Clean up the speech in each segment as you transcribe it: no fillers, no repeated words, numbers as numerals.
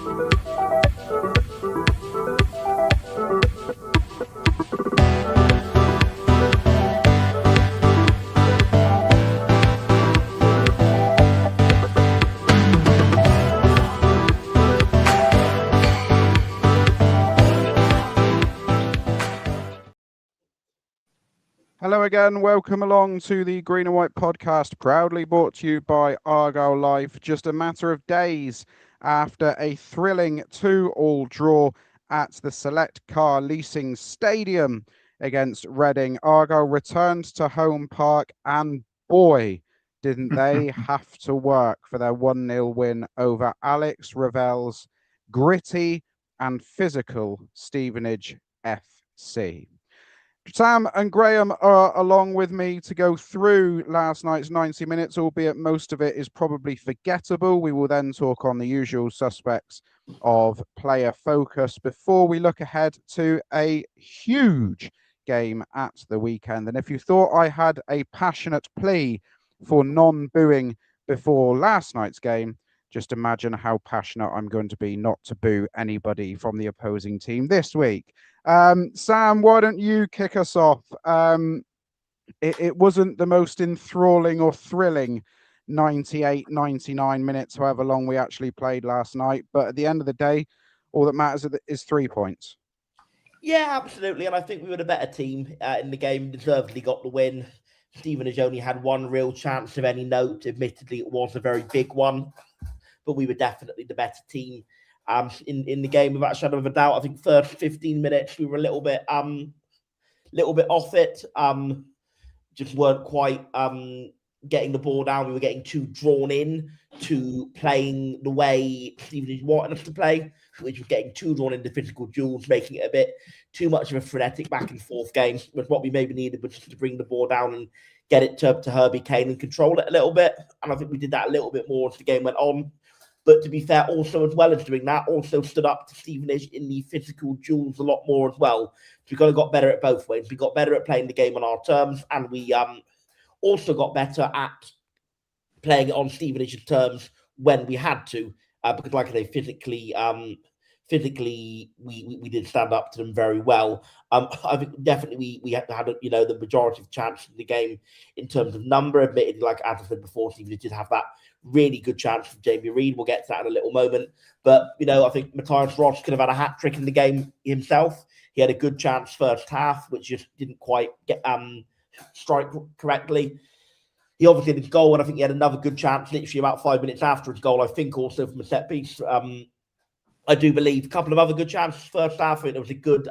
Hello again, welcome along to the Green and White podcast, proudly brought to you by Argyle Live. Just a matter of days after a thrilling 2-2 draw at the Select Car Leasing Stadium against Reading, Argyle returned to home park and boy, didn't they have to work for their 1-0 win over Alex Revell's gritty and physical Stevenage FC. Sam and Graham are along with me to go through last night's 90 minutes, albeit most of it is probably forgettable. We will then talk on the usual suspects of player focus before we look ahead to a huge game at the weekend. And if you thought I had a passionate plea for non-booing before last night's game, just imagine how passionate I'm going to be not to boo anybody from the opposing team this week. Sam, why don't you kick us off? It wasn't the most enthralling or thrilling 98, 99 minutes, however long we actually played last night. But at the end of the day, all that matters is 3 points. Yeah, absolutely. And I think we were the better team in the game, deservedly got the win. Stevenage only had one real chance of any note. Admittedly, it was a very big one, but we were definitely the better team. In the game, without a shadow of a doubt. I think first 15 minutes we were a little bit off it. Just weren't quite getting the ball down. We were getting too drawn in to playing the way Stevenage wanted us to play, which was getting too drawn into physical duels, making it a bit too much of a frenetic back and forth game. But what we maybe needed was just to bring the ball down and get it to Herbie Kane and control it a little bit. And I think we did that a little bit more as the game went on. But to be fair, also as well as doing that, also stood up to Stevenage in the physical duels a lot more as well. So we got better at both ways. We got better at playing the game on our terms, and we also got better at playing it on Stevenage's terms when we had to. Because, like I say, physically, we did stand up to them very well. I think definitely we had the majority of chances in the game in terms of number. Admittedly, like as I said before, Stevenage did have that really good chance from Jamie Reid. We'll get to that in a little moment. But, I think Matias Ross could have had a hat-trick in the game himself. He had a good chance first half, which just didn't quite get strike correctly. He obviously had his goal, and I think he had another good chance literally about 5 minutes after his goal, I think also from a set piece. I do believe a couple of other good chances first half. I think there was a good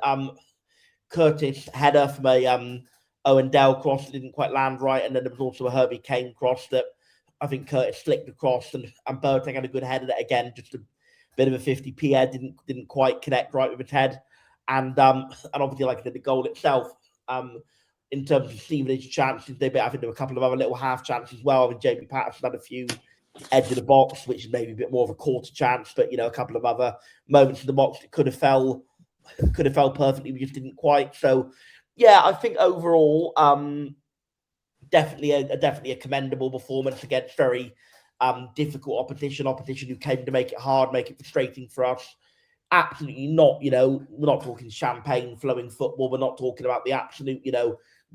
Curtis header from a Owen Dale cross that didn't quite land right, and then there was also a Herbie Kane cross that I think Curtis flicked across, and Boateng had a good head at it again, just a bit of a 50p head, didn't quite connect right with his head, and obviously, like I said, the goal itself, in terms of Stevenage chances, I think there were a couple of other little half chances as well. I mean, Jamie Patterson had a few edge of the box, which is maybe a bit more of a quarter chance, but a couple of other moments in the box that could have fell perfectly, we just didn't quite. So, yeah, I think overall, definitely a commendable performance against very difficult opposition who came to make it hard, make it frustrating for us. Absolutely not, we're not talking champagne flowing football. We're not talking about the absolute,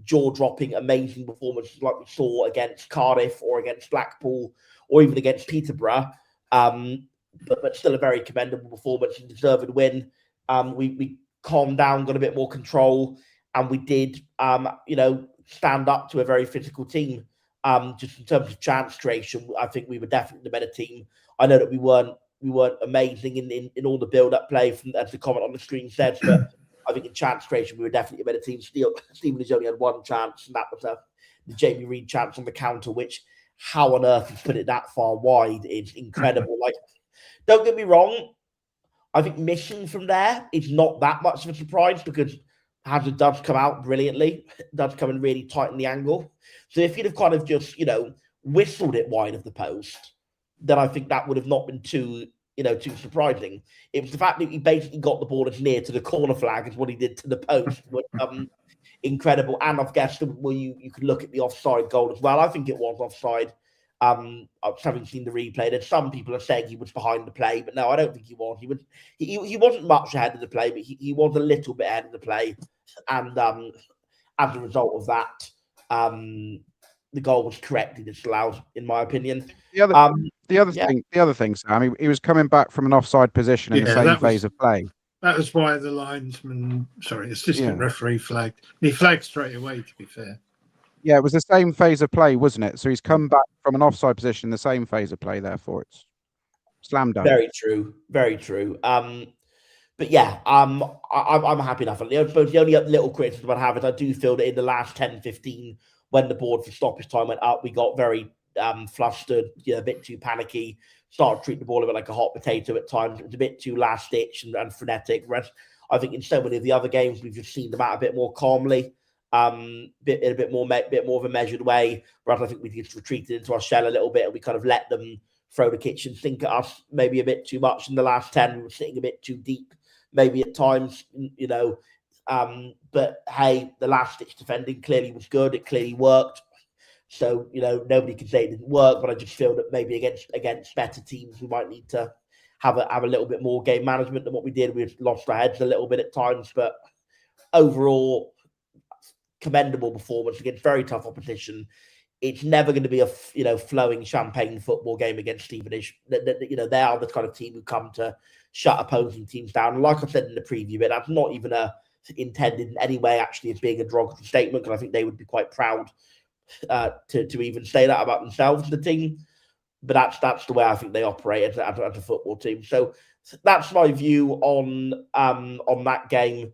jaw-dropping, amazing performances like we saw against Cardiff or against Blackpool or even against Peterborough. But still a very commendable performance and deserved win. We calmed down, got a bit more control, and we did, stand up to a very physical team. Just in terms of chance creation, I think we were definitely the better team. I know that we weren't amazing in all the build-up play, as the comment on the screen says, but I think in chance creation, we were definitely a better team. Stevenage only had one chance, and that was the Jamie Reid chance on the counter, which, how on earth he's put it that far wide is incredible. Like, don't get me wrong, I think missing from there is not that much of a surprise because Hazard does come out brilliantly, does come and really tighten the angle. So if you'd have kind of just, whistled it wide of the post, then I think that would have not been too surprising. It was the fact that he basically got the ball as near to the corner flag as what he did to the post. Incredible. And I've guessed, well, you could look at the offside goal as well. I think it was offside. Having seen the replay, there's some people are saying he was behind the play, but no, I don't think he was. He wasn't much ahead of the play, but he was a little bit ahead of the play, and as a result of that, the goal was correctly disallowed, in my opinion. The other thing, Sam, he was coming back from an offside position in the same phase of play. That was why the assistant referee flagged. He flagged straight away, to be fair. Yeah, it was the same phase of play, wasn't it? So he's come back from an offside position in the same phase of play, therefore it's slam dunk. Very true. Very true. But yeah, I'm happy enough. I suppose the only little criticism I have is I do feel that in the last 10-15, when the board for stoppage time went up, we got very flustered, a bit too panicky, started treating the ball a bit like a hot potato at times. It was a bit too last ditch and frenetic. Whereas I think in so many of the other games, we've just seen them out a bit more calmly, in a bit more of a measured way. Whereas I think we just retreated into our shell a little bit and we kind of let them throw the kitchen sink at us maybe a bit too much in the last 10. We were sitting a bit too deep, maybe at times, but hey, the last ditch defending clearly was good. It clearly worked. So, nobody can say it didn't work, but I just feel that maybe against better teams, we might need to have a little bit more game management than what we did. We lost our heads a little bit at times, but overall, commendable performance against very tough opposition. It's never going to be a flowing champagne football game against Stevenage. They are the kind of team who come to shut opposing teams down. And like I said in the preview bit, that's not even intended in any way actually as being a derogatory statement, because I think they would be quite proud to even say that about themselves, the team. But that's the way I think they operate as a football team. So that's my view on that game.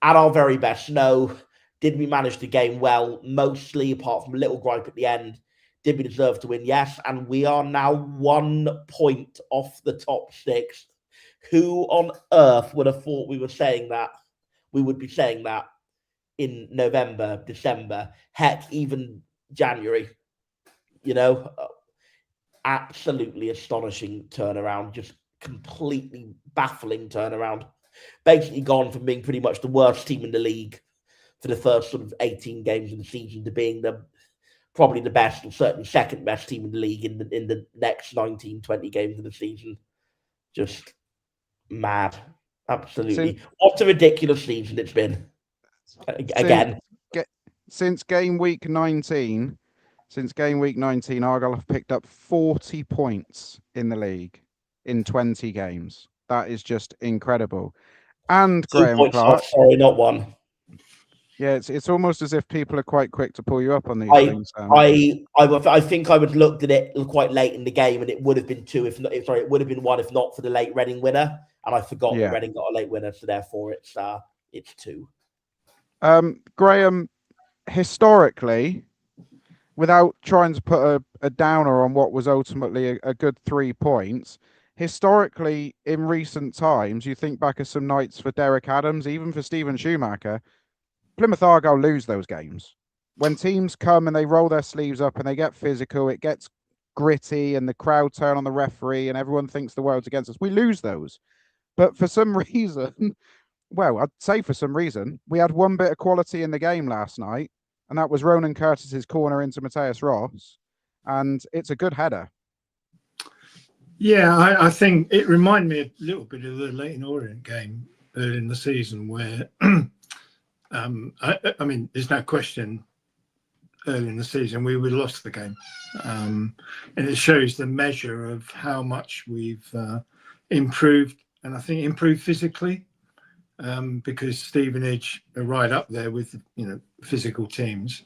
At our very best, no. Did we manage the game well? Mostly, apart from a little gripe at the end. Did we deserve to win? Yes. And we are now 1 point off the top 6. Who on earth would have thought we were saying that? We would be saying that in November, December, heck, even January. Absolutely astonishing turnaround. Just completely baffling turnaround. Basically gone from being pretty much the worst team in the league for the first sort of 18 games of the season to being probably the best, or certainly second best team in the league in the next 19, 20 games of the season. Just mad. Absolutely. What a ridiculous season it's been. Again. Since game week 19, Argyle have picked up 40 points in the league in 20 games. That is just incredible. And Graham Clark. Sorry, not one. Yeah, it's almost as if people are quite quick to pull you up on these things. I think I would have looked at it quite late in the game, and it would have been 2 it would have been 1 if not for the late Reading winner. And I forgot that Reading got a late winner, so therefore it's 2. Graham, historically, without trying to put a downer on what was ultimately a good 3 points, historically in recent times, you think back of some nights for Derek Adams, even for Stephen Schumacher, Plymouth Argyle lose those games. When teams come and they roll their sleeves up and they get physical, it gets gritty and the crowd turn on the referee and everyone thinks the world's against us. We lose those. But for some reason, well, I'd say for some reason, we had one bit of quality in the game last night, and that was Ronan Curtis's corner into Matias Ross, and it's a good header. Yeah, I think it reminded me a little bit of the Leyton Orient game early in the season where, I mean, there's no question early in the season we would have lost the game. And it shows the measure of how much we've improved, and I think improved physically, because Stevenage are right up there with, physical teams.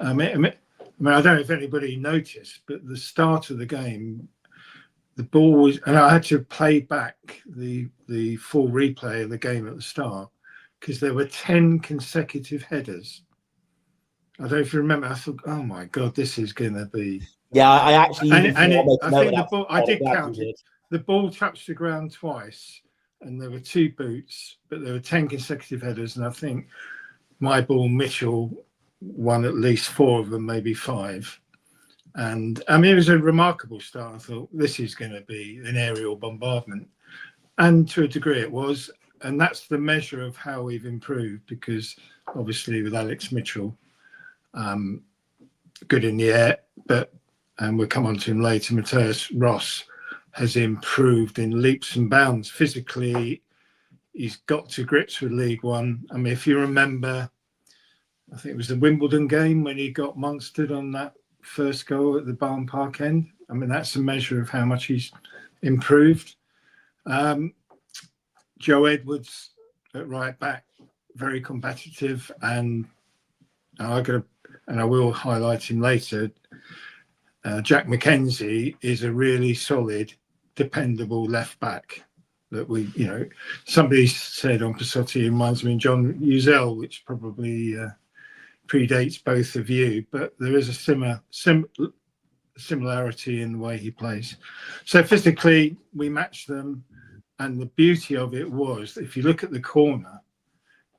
I mean, I don't know if anybody noticed, but the start of the game, the ball was, and I had to play back the full replay of the game at the start because there were 10 consecutive headers. I don't know if you remember. I thought, oh my God, this is going to be. Yeah, I actually. I think the ball. I did count it. The ball touched the ground twice, and there were 2 boots, but there were 10 consecutive headers, and I think my ball, Mitchell, won at least 4 of them, maybe 5. And I mean, it was a remarkable start. I thought this is going to be an aerial bombardment, and to a degree it was. And that's the measure of how we've improved, because obviously with Alex Mitchell, good in the air, but and we'll come on to him later, Matias Ross has improved in leaps and bounds. Physically, he's got to grips with League One. I mean, if you remember, I think it was the Wimbledon game when he got monstered on that first goal at the Barn Park end. I mean, that's a measure of how much he's improved. Joe Edwards at right back, very competitive, and I will highlight him later. Jack McKenzie is a really solid, dependable left back that somebody said on Passotti, reminds me of John Uzel, which probably predates both of you, but there is a similarity in the way he plays. So physically, we matched them, and the beauty of it was, if you look at the corner,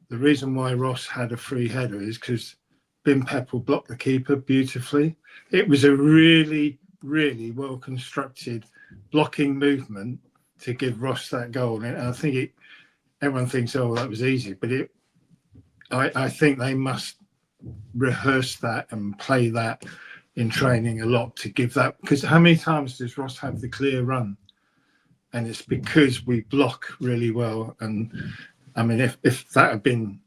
the reason why Ross had a free header is because Bim Pepple blocked the keeper beautifully. It was a really, really well constructed blocking movement to give Ross that goal. And I think everyone thinks, oh, that was easy, but I think they must rehearse that and play that in training a lot to give that, because how many times does Ross have the clear run? And it's because we block really well. And I mean, if that had been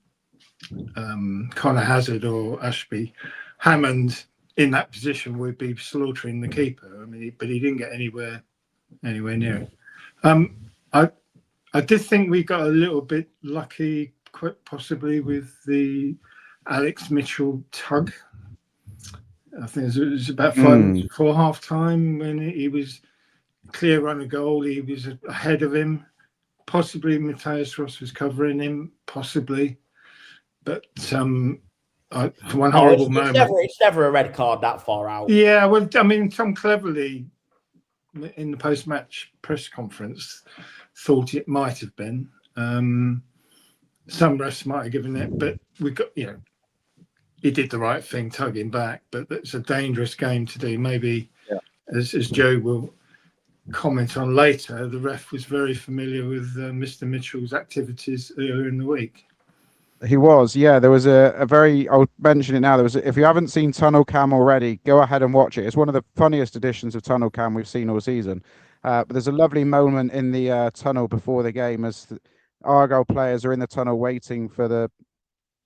Connor Hazard or Ashby, Hammond in that position would be slaughtering the keeper. I mean, but he didn't get anywhere near it. I did think we got a little bit lucky, quite possibly, with the Alex Mitchell tug. I think it was about 5 before half time when he was clear run a goal. He was ahead of him. Possibly Matias Ross was covering him, possibly. But for one horrible moment. It's never a red card that far out. Yeah, well, I mean, Tom Cleverley in the post-match press conference thought it might have been. Some refs might have given it, but we got, he did the right thing, tugging back. But it's a dangerous game to do. Maybe, as Joe will comment on later, the ref was very familiar with Mr. Mitchell's activities earlier in the week. He was, yeah. There was a very, I'll mention it now. If you haven't seen Tunnel Cam already, go ahead and watch it. It's one of the funniest editions of Tunnel Cam we've seen all season. But there's a lovely moment in the tunnel before the game as the Argyle players are in the tunnel waiting for the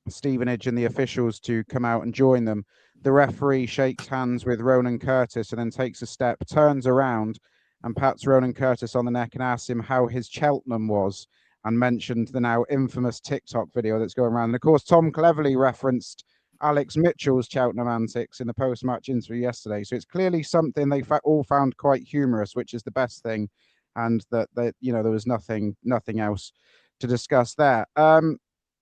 Stevenage and the officials to come out and join them. The referee shakes hands with Ronan Curtis and then takes a step, turns around and pats Ronan Curtis on the neck and asks him how his Cheltenham was, and mentioned the now infamous TikTok video that's going around. And of course, Tom Cleverley referenced Alex Mitchell's Cheltenham antics in the post-match interview yesterday. So it's clearly something they all found quite humorous, which is the best thing, and that there was nothing else to discuss there.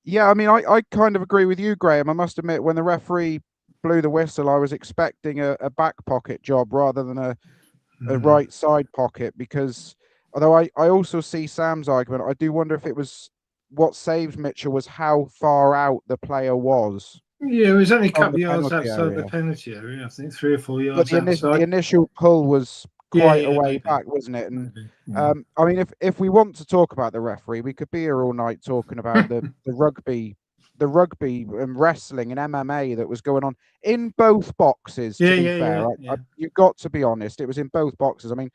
Yeah, I mean, I kind of agree with you, Graham. I must admit, when the referee blew the whistle, I was expecting a back pocket job rather than a right side pocket, because although I also see Sam's argument, I do wonder if it was what saved Mitchell was how far out the player was. Yeah, it was only a couple of yards outside the penalty area. I think 3 or 4 yards outside. The initial pull was quite a way back, wasn't it? And I mean, if we want to talk about the referee, we could be here all night talking about the rugby and wrestling and MMA that was going on in both boxes. To be fair, you've got to be honest, it was in both boxes. I mean,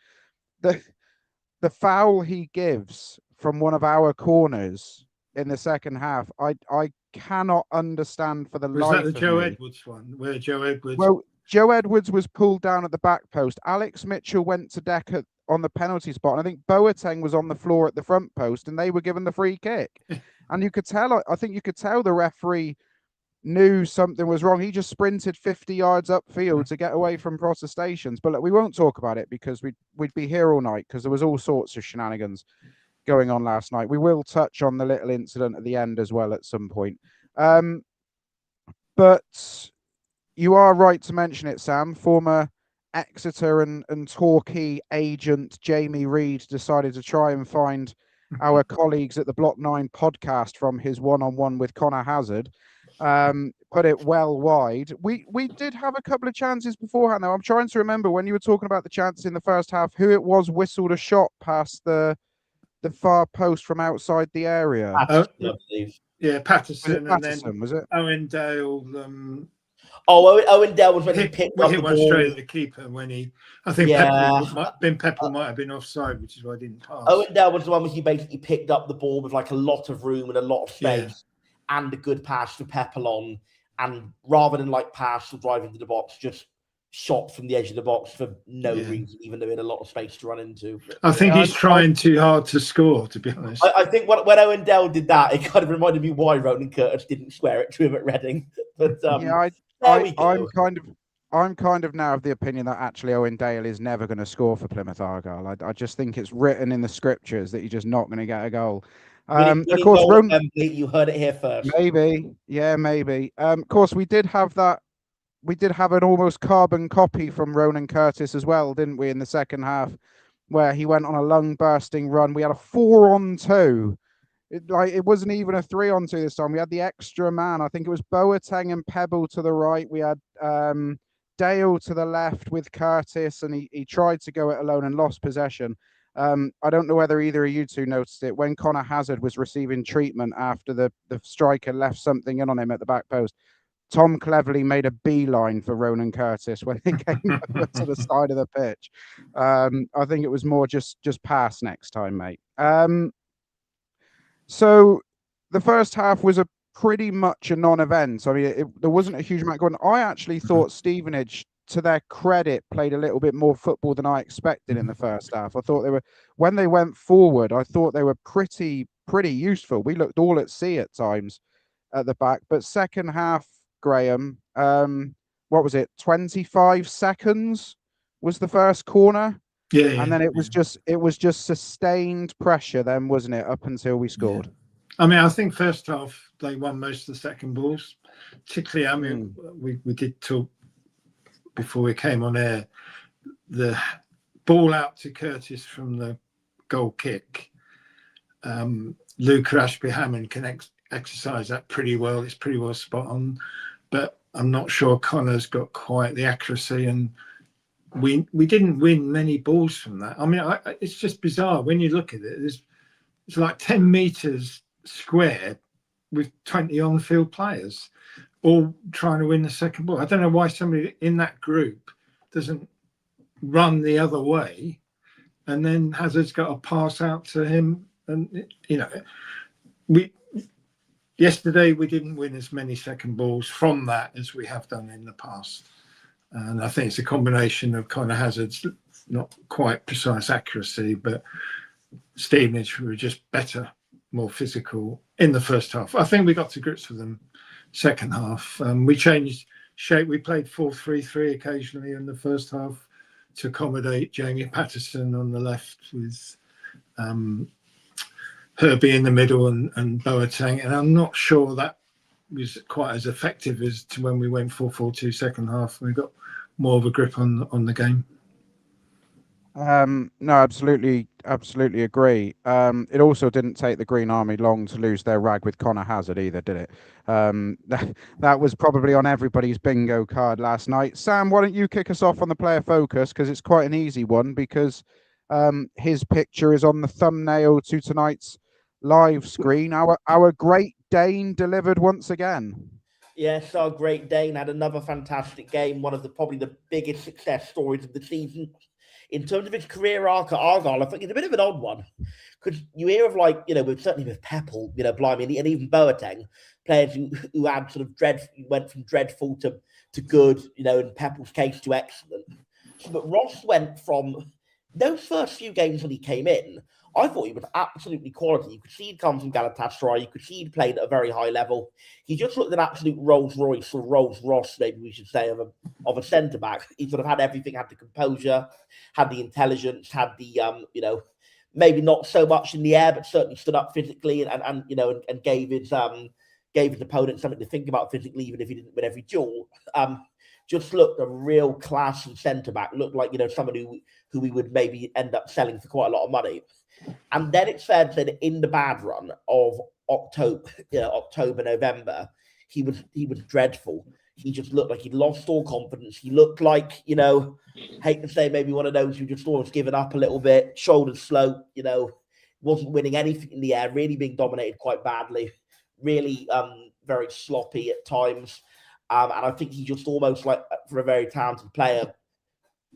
the foul he gives from one of our corners in the second half, I cannot understand for the life of me. Was that the Joe Edwards one, where Joe Edwards? Well, Joe Edwards was pulled down at the back post. Alex Mitchell went to deck on the penalty spot, and I think Boateng was on the floor at the front post, and they were given the free kick. And you could tell, I think you could tell the referee knew something was wrong. He just sprinted 50 yards upfield to get away from protestations. But look, we won't talk about it because we'd be here all night, because there was all sorts of shenanigans going on last night. We will touch on the little incident at the end as well at some point. But you are right to mention it, Sam. Former Exeter and Torquay agent Jamie Reid decided to try and find our colleagues at the Block 9 podcast from his one-on-one with Connor Hazard. Put it well wide. We did have a couple of chances beforehand, though. I'm trying to remember when you were talking about the chances in the first half, who it was whistled a shot past the far post from outside the area. Patterson, I believe. Yeah, Patterson. Was it Patterson, and then was it? Owen Dale. Oh, Owen Dale was when he picked up the one ball. straight at the keeper when I think Pepple might have been offside, which is why I didn't pass. Owen Dale was the one where he basically picked up the ball with like a lot of room and a lot of space and a good pass to Pepple on, and rather than like pass or drive into the box, just shot from the edge of the box for no reason, even though he had a lot of space to run into. But, I think he's trying too hard to score, to be honest. I think when Owen Dale did that, it kind of reminded me why Ronan Curtis didn't swear it to him at Reading. But I'm kind of now of the opinion that actually Owen Dale is never going to score for Plymouth Argyle. I just think it's written in the scriptures that you're just not going to get a goal. Of course, you heard it here first. Maybe. Of course, we did have that. We did have an almost carbon copy from Ronan Curtis as well, didn't we, in the second half, where he went on a lung-bursting run. We had a 4-on-2. It wasn't even a 3-on-2 this time. We had the extra man. I think it was Boateng and Pebble to the right. We had Dale to the left with Curtis, and he tried to go it alone and lost possession. I don't know whether either of you two noticed it. When Connor Hazard was receiving treatment after the striker left something in on him at the back post, Tom cleverly made a beeline for Ronan Curtis when he came over to the side of the pitch. I think it was more just pass next time, mate. So the first half was pretty much a non-event. I mean, there wasn't a huge amount going on. I actually thought Stevenage, to their credit, played a little bit more football than I expected in the first half. I thought when they went forward, I thought they were pretty useful. We looked all at sea at times at the back, but second half, Graham, what was it? 25 seconds was the first corner. And then it was just sustained pressure then, wasn't it, up until we scored? Yeah. I mean, I think first half they won most of the second balls. Particularly, I mean, we did talk before we came on air, the ball out to Curtis from the goal kick. Luca Ashby-Hammond can exercise that pretty well. It's pretty well spot on. But I'm not sure Connor's got quite the accuracy, and we didn't win many balls from that. I mean, it's just bizarre when you look at it. It's like 10 meters square with 20 on-field players all trying to win the second ball. I don't know why somebody in that group doesn't run the other way, and then Hazard's got a pass out to him. And yesterday we didn't win as many second balls from that as we have done in the past. And I think it's a combination of kind of Hazard's not quite precise accuracy, but Stevenage were just better, more physical in the first half. I think we got to grips with them second half. We changed shape. We played 4-3-3 occasionally in the first half to accommodate Jamie Patterson on the left with Herbie in the middle and Boateng. And I'm not sure that was quite as effective as to when we went 4-4-2 second half. We got more of a grip on the game. No, absolutely agree. It also didn't take the Green Army long to lose their rag with Connor Hazard either, did it? That was probably on everybody's bingo card last night. Sam, why don't you kick us off on the player focus, because it's quite an easy one, because his picture is on the thumbnail to tonight's live screen. Our Great Dane delivered once again. Yes, our Great Dane had another fantastic game, one of probably the biggest success stories of the season. In terms of his career arc at Argyle, I think it's a bit of an odd one, because you hear of certainly with Pepple, blimey, and even Boateng, players who had sort of went from dreadful to good, in Pepple's case to excellent. But Ross went from those first few games when he came in, I thought he was absolutely quality. You could see he'd come from Galatasaray. You could see he'd played at a very high level. He just looked an absolute Rolls Royce, or Rolls Ross, maybe we should say, of a centre back. He sort of had everything, had the composure, had the intelligence, had the maybe not so much in the air, but certainly stood up physically and gave his opponent something to think about physically, even if he didn't win every duel. Just looked a real class and centre back. Looked like somebody who we would maybe end up selling for quite a lot of money. And then it's fair to say that in the bad run of October, November, he was dreadful. He just looked like he'd lost all confidence. He looked like, hate to say, maybe one of those who just almost given up a little bit, shoulders slope, wasn't winning anything in the air, really being dominated quite badly, really very sloppy at times. And I think he's just almost like, for a very talented player,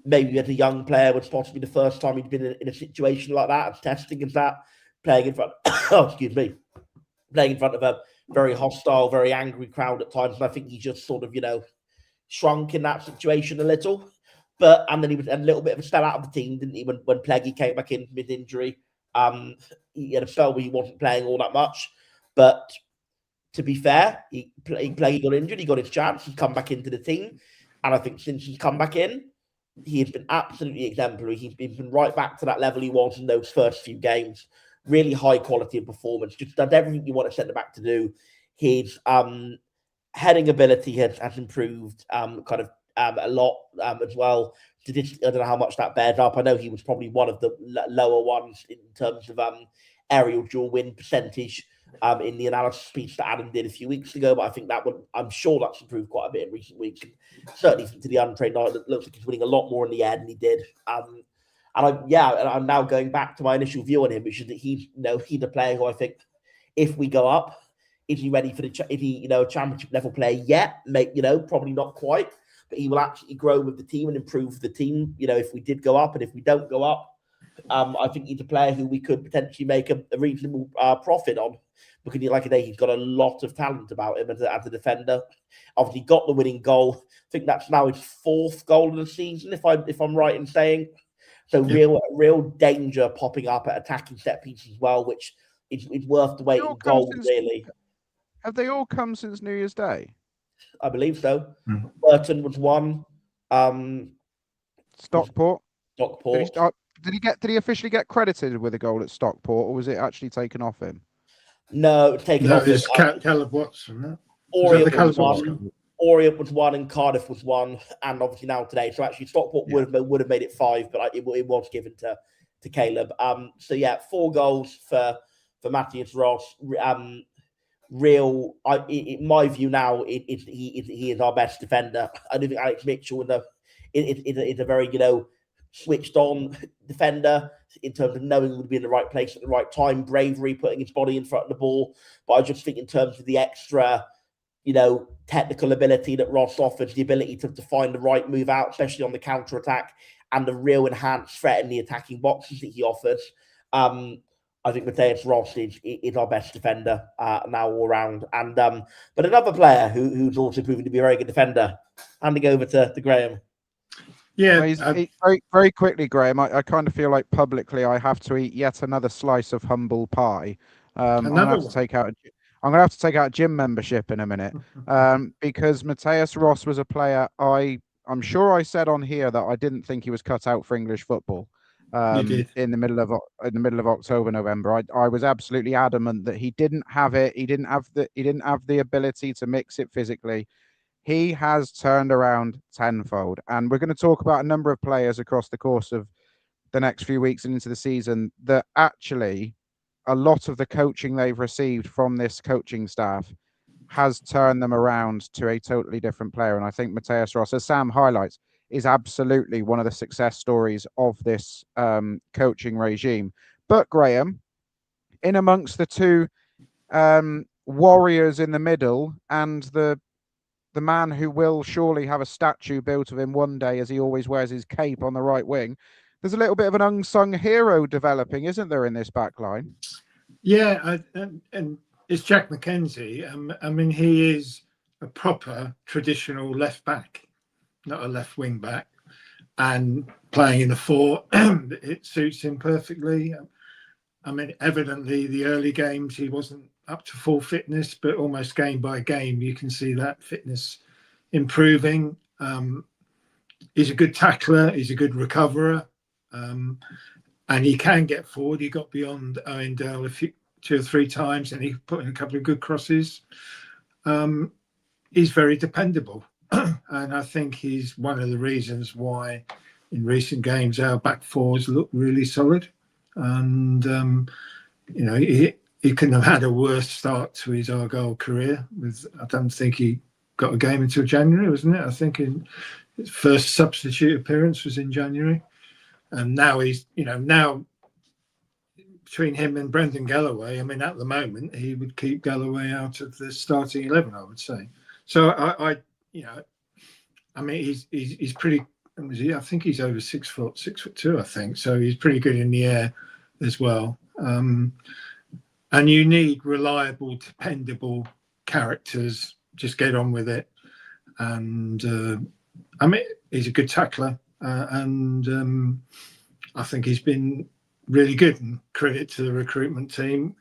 maybe as a young player, was possibly the first time he'd been in a situation like that, as testing as that, playing in front playing in front of a very hostile, very angry crowd at times. And I think he just sort of, shrunk in that situation a little. And then he was a little bit of a spell out of the team, didn't he, when Pleggy came back in mid-injury. He had a spell where he wasn't playing all that much. But to be fair, Pleggy got injured, he got his chance, he's come back into the team. And I think since he's come back in, he has been absolutely exemplary. He's been right back to that level he was in those first few games. Really high quality of performance. Just does everything you want a centre-back to do. His heading ability has improved a lot as well. I don't know how much that bears up. I know he was probably one of the lower ones in terms of aerial dual win percentage in the analysis piece that Adam did a few weeks ago, but I think I'm sure that's improved quite a bit in recent weeks. Certainly to the untrained eye, it looks like he's winning a lot more in the air than he did. And I'm now going back to my initial view on him, which is that he's a player who I think, if we go up, is he ready for a championship level player yet? Probably not quite, but he will actually grow with the team and improve the team. If we did go up, and if we don't go up, I think he's a player who we could potentially make a reasonable profit on, because like I say, he's got a lot of talent about him as a defender. Obviously, got the winning goal. I think that's now his 4th goal of the season, if I'm right in saying. So real danger popping up at attacking set pieces as well, which is worth the wait in goal, really. Have they all come since New Year's Day? I believe so. Burton was one. Stockport. Did he officially get credited with a goal at Stockport, or was it actually taken off him? No, it's taken off. It's Caleb Watson. Orient was one, and Cardiff was one, and obviously now today. So actually, Stockport would have made it 5, but it was given to Caleb. 4 goals for Matias Ross. In my view now, he is our best defender. I don't think Alex Mitchell is a very switched on defender in terms of knowing he would be in the right place at the right time, bravery, putting his body in front of the ball. But I just think in terms of the extra, technical ability that Ross offers, the ability to find the right move out, especially on the counter attack, and the real enhanced threat in the attacking boxes that he offers. I think Matias Ross is our best defender now all round. And but another player who's also proven to be a very good defender. Handing over to Graham. Yeah, very, very quickly, Graham. I kind of feel like publicly I have to eat yet another slice of humble pie. I'm gonna have to take out a gym membership in a minute, because Matias Ross was a player I'm sure I said on here that I didn't think he was cut out for English football. In the middle of October, November, I was absolutely adamant that he didn't have it. He didn't have the ability to mix it physically. He has turned around tenfold, and we're going to talk about a number of players across the course of the next few weeks and into the season that actually a lot of the coaching they've received from this coaching staff has turned them around to a totally different player. And I think Matias Ross, as Sam highlights, is absolutely one of the success stories of this coaching regime. But Graham, in amongst the two warriors in the middle and the man who will surely have a statue built of him one day, as he always wears his cape on the right wing, there's a little bit of an unsung hero developing, isn't there, in this back line? Yeah, and it's Jack McKenzie. I mean, he is a proper traditional left back, not a left wing back, and playing in the 4, it suits him perfectly. I mean, evidently the early games he wasn't up to full fitness, but almost game by game you can see that fitness improving. He's a good tackler, he's a good recoverer, and he can get forward. He got beyond Owendale 2 or 3 times, and he put in a couple of good crosses. He's very dependable. And I think he's one of the reasons why in recent games our back 4s look really solid. And he couldn't have had a worse start to his Argyle career. I don't think he got a game until January, wasn't it? I think his first substitute appearance was in January, and now he's now between him and Brendan Galloway. I mean, at the moment he would keep Galloway out of the starting 11, I would say. So I mean, he's pretty. I think he's over 6 foot, 6'2", I think. So he's pretty good in the air as well. And you need reliable, dependable characters. Just get on with it. And I mean, he's a good tackler, and I think he's been really good. And credit to the recruitment team.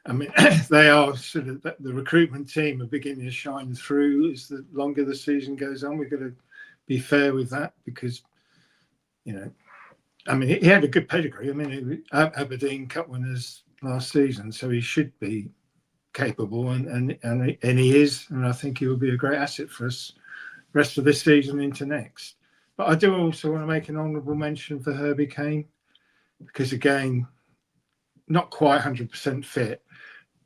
I mean, they are sort of the recruitment team are beginning to shine through as the longer the season goes on. We've got to be fair with that because, I mean, he had a good pedigree. I mean, Aberdeen Cup winners last season, so he should be capable, and he is, and I think he will be a great asset for us rest of this season into next. But I do also want to make an honourable mention for Herbie Kane because, again, not quite 100% fit,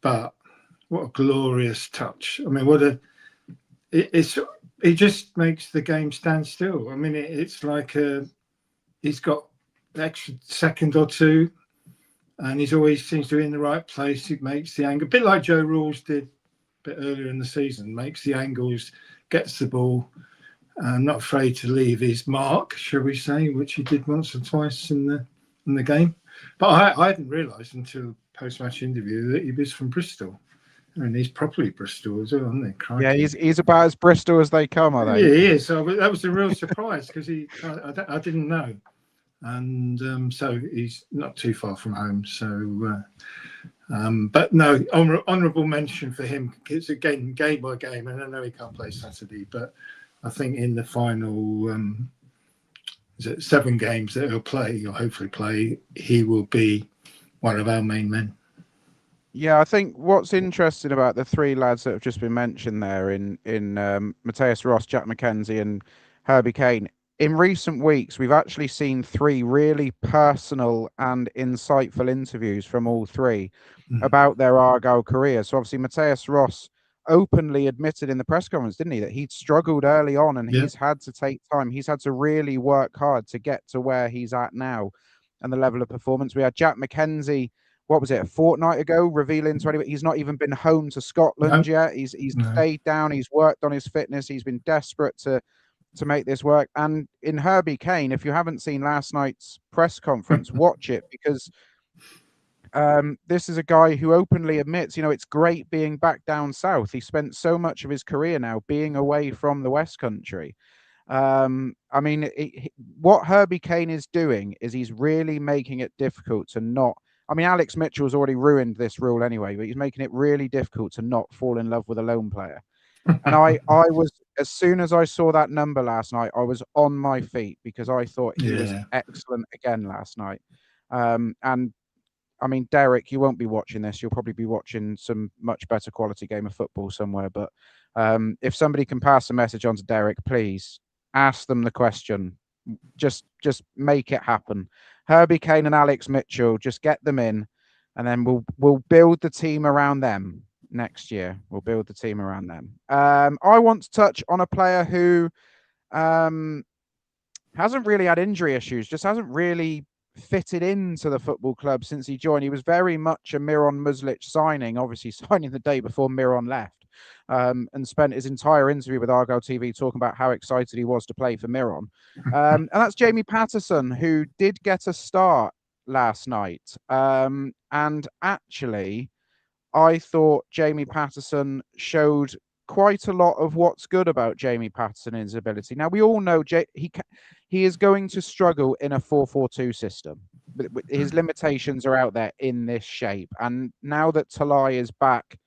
but what a glorious touch. I mean, it just makes the game stand still. I mean, it's like he's got an extra second or two, and he's always seems to be in the right place. He makes the angle, a bit like Joe Rawls did a bit earlier in the season, makes the angles, gets the ball, not afraid to leave his mark, shall we say, which he did once or twice in the game. But I hadn't realised until post-match interview that he was from Bristol. And he's properly Bristol as well, isn't he? Crikey. Yeah, he's about as Bristol as they come, are they? Yeah, he is. So that was a real surprise because I didn't know. And so he's not too far from home. So, but no, honourable mention for him. It's again game by game, and I know he can't play Saturday, but I think in the final 7 games that he'll play, or hopefully play, he will be one of our main men. Yeah, I think what's interesting about the 3 lads that have just been mentioned there in Matias Ross, Jack McKenzie and Herbie Kane, in recent weeks, we've actually seen 3 really personal and insightful interviews from all 3 about their Argyle career. So obviously Matias Ross openly admitted in the press conference, didn't he, that he'd struggled early on and he's had to take time. He's had to really work hard to get to where he's at now and the level of performance. We had Jack McKenzie, what was it, a fortnight ago, revealing to anybody he's not even been home to Scotland yet. He's stayed down, he's worked on his fitness, he's been desperate to make this work. And in Herbie Kane, if you haven't seen last night's press conference, watch it, because this is a guy who openly admits, it's great being back down south. He spent so much of his career now being away from the West Country. I mean, what Herbie Kane is doing is he's really making it difficult to not. I mean, Alex Mitchell's already ruined this rule anyway, but he's making it really difficult to not fall in love with a loan player. And I was, as soon as I saw that number last night, I was on my feet because I thought he was excellent again last night. And I mean, Derek, you won't be watching this. You'll probably be watching some much better quality game of football somewhere. But if somebody can pass a message on to Derek, please ask them the question. Just make it happen. Herbie Kane and Alex Mitchell, just get them in, and then we'll build the team around them next year. We'll build the team around them. I want to touch on a player who hasn't really had injury issues, just hasn't really fitted into the football club since he joined. He was very much a Miron Muslic signing, obviously signing the day before Miron left, and spent his entire interview with Argyle TV talking about how excited he was to play for Miron. And that's Jamie Patterson, who did get a start last night. And actually, I thought Jamie Patterson showed quite a lot of what's good about Jamie Patterson and his ability. Now, we all know he is going to struggle in a 4-4-2 system. His limitations are out there in this shape. And now that Talai is back,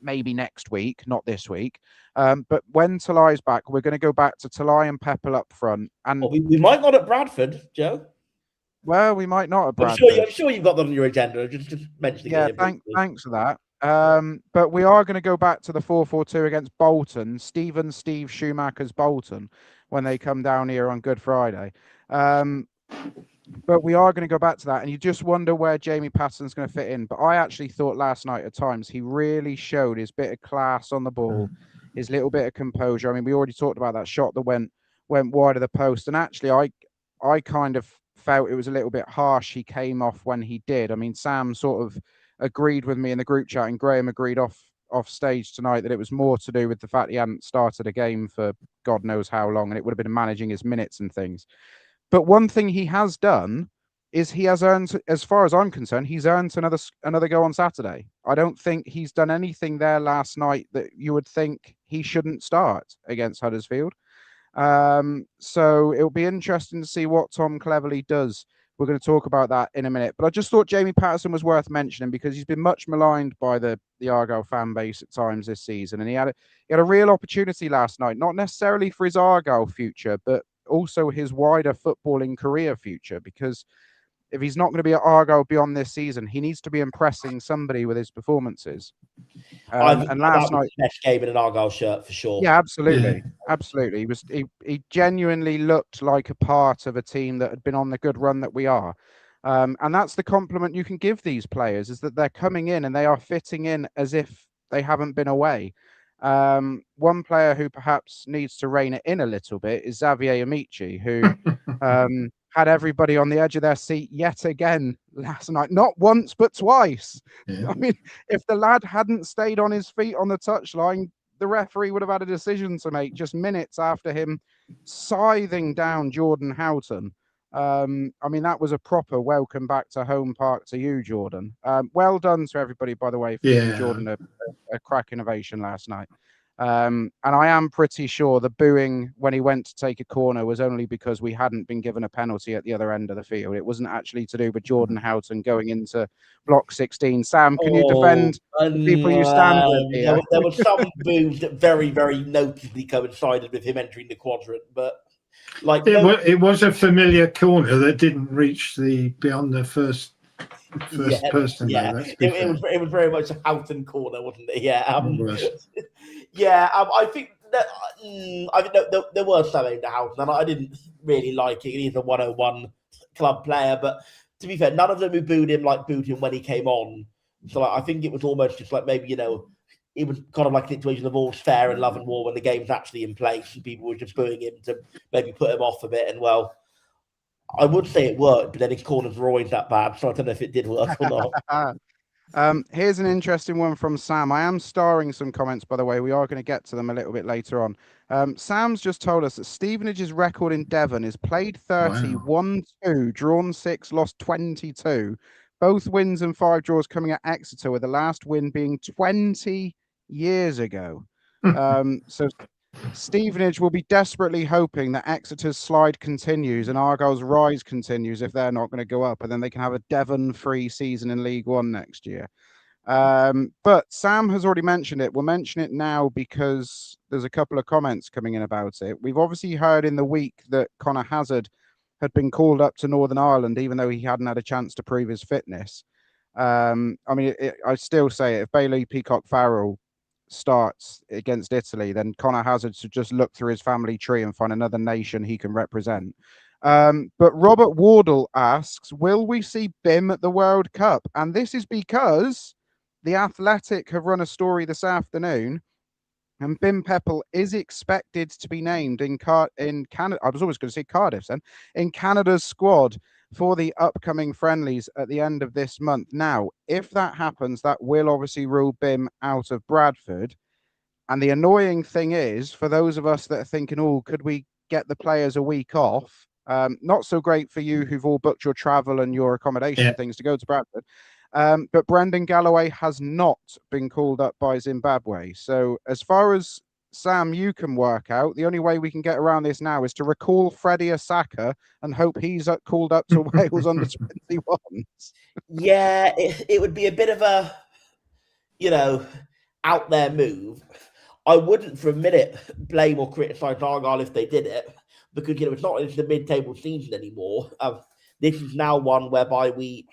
maybe next week, not this week, but when Talai's back, we're going to go back to Talai and Pepple up front. And we might not at Bradford, Joe. Well, we might not at Bradford. I'm sure you've got that on your agenda. Just mentioning it. Yeah, thanks for that. But we are going to go back to the 4-4-2 against Bolton, Steve Schumacher's Bolton, when they come down here on Good Friday. But we are going to go back to that, and you just wonder where Jamie Patterson's going to fit in. But I actually thought last night at times he really showed his bit of class on the ball, his little bit of composure. I mean, we already talked about that shot that went wide of the post, and actually I kind of felt it was a little bit harsh he came off when he did. I mean, Sam sort of agreed with me in the group chat, and Graham agreed off off stage tonight that it was more to do with the fact he hadn't started a game for God knows how long, and it would have been managing his minutes and things. But one thing he has done is he has earned, as far as I'm concerned, he's earned another go on Saturday. I don't think he's done anything there last night that you would think he shouldn't start against Huddersfield. So it'll be interesting to see what Tom Cleverley does. We're going to talk about that in a minute. But I just thought Jamie Patterson was worth mentioning because he's been much maligned by the Argyle fan base at times this season. And he had a real opportunity last night, not necessarily for his Argyle future, but also his wider footballing career future, because if he's not going to be at Argyle beyond this season, he needs to be impressing somebody with his performances. And last night, the best game in an Argyle shirt for sure. Yeah, absolutely, absolutely. He genuinely looked like a part of a team that had been on the good run that we are. And that's the compliment you can give these players, is that they're coming in and they are fitting in as if they haven't been away. One player who perhaps needs to rein it in a little bit is Xavier Amici, who had everybody on the edge of their seat yet again last night. Not once, but twice. Yeah. I mean, if the lad hadn't stayed on his feet on the touchline, the referee would have had a decision to make just minutes after him scything down Jordan Houghton. I mean, that was a proper welcome back to home park to you, Jordan. Well done to everybody, by the way, for giving Jordan a crack innovation last night. And I am pretty sure the booing when he went to take a corner was only because we hadn't been given a penalty at the other end of the field. It wasn't actually to do with Jordan Houghton going into block 16. Sam, can you defend the people you stand with here? There were some boos that very, very noticeably coincided with him entering the quadrant, but like it was a familiar corner that didn't reach beyond the first person. Yeah, though, it was very much a Houghton corner, wasn't it? Yeah, I think that there were some aimed at Houghton, and I didn't really like it. He's a 101 club player, but to be fair, none of them who booed him when he came on. So I think it was almost just like maybe it was kind of like a situation of all's fair in love and war when the game's actually in place, and people were just booing him to maybe put him off a bit. And well, I would say it worked, but then his corners were always that bad, so I don't know if it did work or not. Here's an interesting one from Sam. I am starring some comments, by the way. We are going to get to them a little bit later on. Sam's just told us that Stevenage's record in Devon is played 30, won 2, drawn 6, lost 22. Both wins and 5 draws coming at Exeter, with the last win being 20 years ago. So Stevenage will be desperately hoping that Exeter's slide continues and Argyle's rise continues if they're not going to go up, and then they can have a Devon-free season in League One next year. But Sam has already mentioned it. We'll mention it now because there's a couple of comments coming in about it. We've obviously heard in the week that Connor Hazard had been called up to Northern Ireland, even though he hadn't had a chance to prove his fitness. I mean, I still say it, if Bailey Peacock Farrell starts against Italy, then Connor Hazard should just look through his family tree and find another nation he can represent. But Robert Wardle asks, will we see Bim at the World Cup? And this is because The Athletic have run a story this afternoon, and Bim Peppel is expected to be named in Canada. I was always going to say Cardiff then, in Canada's squad for the upcoming friendlies at the end of this month. Now, if that happens, that will obviously rule Bim out of Bradford. And the annoying thing is, for those of us that are thinking, oh, could we get the players a week off? Not so great for you who've all booked your travel and your accommodation and things to go to Bradford. But Brendan Galloway has not been called up by Zimbabwe. So as far as Sam, you can work out, the only way we can get around this now is to recall Freddie Asaka and hope he's called up to Wales under 21s. Yeah, it would be a bit of a, out there move. I wouldn't for a minute blame or criticise Argyle if they did it, because, it's not into the mid-table season anymore. This is now one whereby we're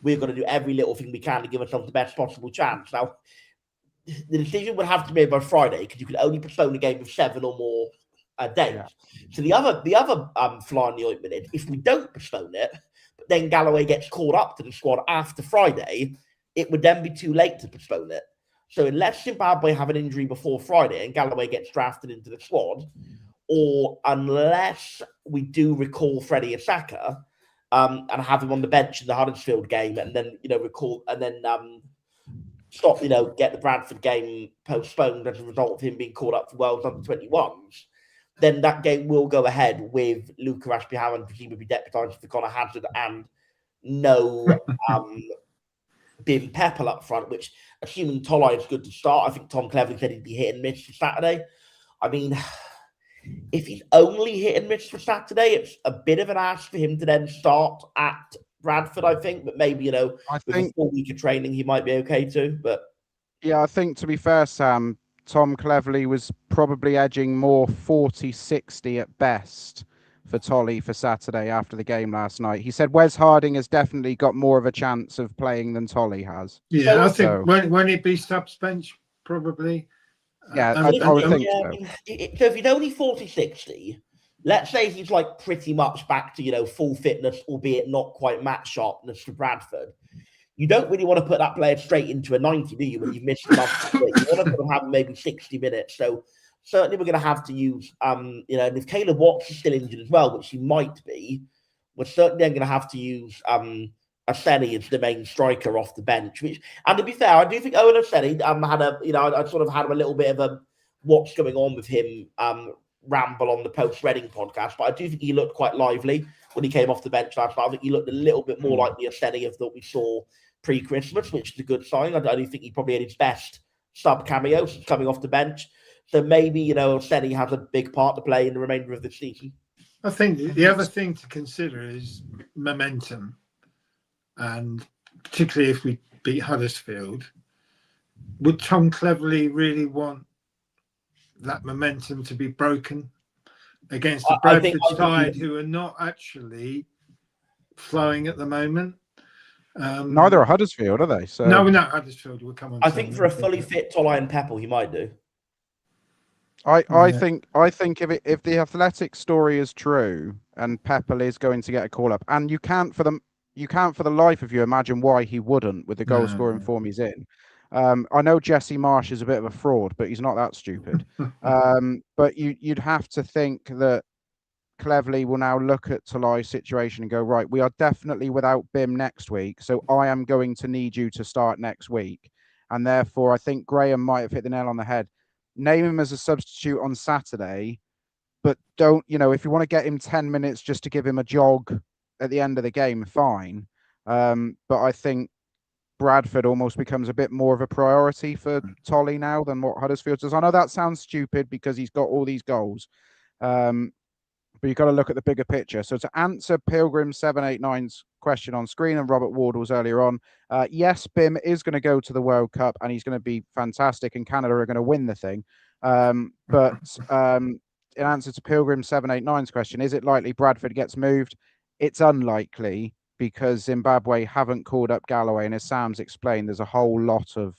going to do every little thing we can to give ourselves the best possible chance. Now, the decision would have to be made by Friday, because you can only postpone a game of 7 or more days. Yeah. So the other fly in the ointment is, if we don't postpone it, but then Galloway gets called up to the squad after Friday, it would then be too late to postpone it. So unless Zimbabwe have an injury before Friday and Galloway gets drafted into the squad, or unless we do recall Freddie Asaka and have him on the bench in the Huddersfield game, and then recall, and then stop, get the Bradford game postponed as a result of him being called up for Wales under-21s, then that game will go ahead with Luca Ashby-Hammond presumably deputising for Connor Hazard and no Bim Peppel up front, which, assuming Tolai is good to start, I think Tom Cleverley said he'd be hit and miss for Saturday. I mean, if he's only hit and miss for Saturday, it's a bit of an ask for him to then start at Bradford, I think. But maybe, with a full week of training, he might be okay too. But yeah, I think, to be fair, Sam, Tom Cleverley was probably edging more 40-60 at best for Tolly for Saturday after the game last night. He said Wes Harding has definitely got more of a chance of playing than Tolly has. Yeah, I think when it be subs bench, probably. Yeah, I would think so. So if he's only 40-60, let's say he's like pretty much back to, full fitness, albeit not quite match sharpness for Bradford. You don't really want to put that player straight into a 90, do you, when you've missed the last You want to have maybe 60 minutes. So certainly we're going to have to use, and if Caleb Watts is still injured as well, which he might be, we're certainly then going to have to use Aseni as the main striker off the bench. And to be fair, I do think Owen Aseni had I sort of had a little bit of a what's going on with him ramble on the post-Reading podcast, but I do think he looked quite lively when he came off the bench last night. I think he looked a little bit more like the Aseni of that we saw pre-Christmas, which is a good sign. I do think he probably had his best sub-cameo since coming off the bench. So maybe, Aseni has a big part to play in the remainder of the season. I think the other thing to consider is momentum. And particularly if we beat Huddersfield, would Tom Cleverley really want that momentum to be broken against the Bradford side, who are not actually flowing at the moment? Neither are Huddersfield, are they? So no, Huddersfield will come on. I think for a fully fit Tolai and Peppel, he might do. I think if the Athletic story is true and Peppel is going to get a call up, and you can't for the life of you imagine why he wouldn't with the goal scoring form he's in. I know Jesse Marsh is a bit of a fraud, but he's not that stupid. But you'd have to think that Cleverley will now look at Tolai's situation and go, right, we are definitely without Bim next week, so I am going to need you to start next week. And therefore, I think Graham might have hit the nail on the head. Name him as a substitute on Saturday, but don't, if you want to get him 10 minutes just to give him a jog at the end of the game, fine. But I think Bradford almost becomes a bit more of a priority for Tolly now than what Huddersfield does. I know that sounds stupid because he's got all these goals. But you've got to look at the bigger picture. So to answer Pilgrim 789's question on screen and Robert Wardle's earlier on, yes, Bim is going to go to the World Cup and he's going to be fantastic and Canada are going to win the thing. But in answer to Pilgrim 789's question, is it likely Bradford gets moved? It's unlikely because Zimbabwe haven't called up Galloway. And as Sam's explained, there's a whole lot of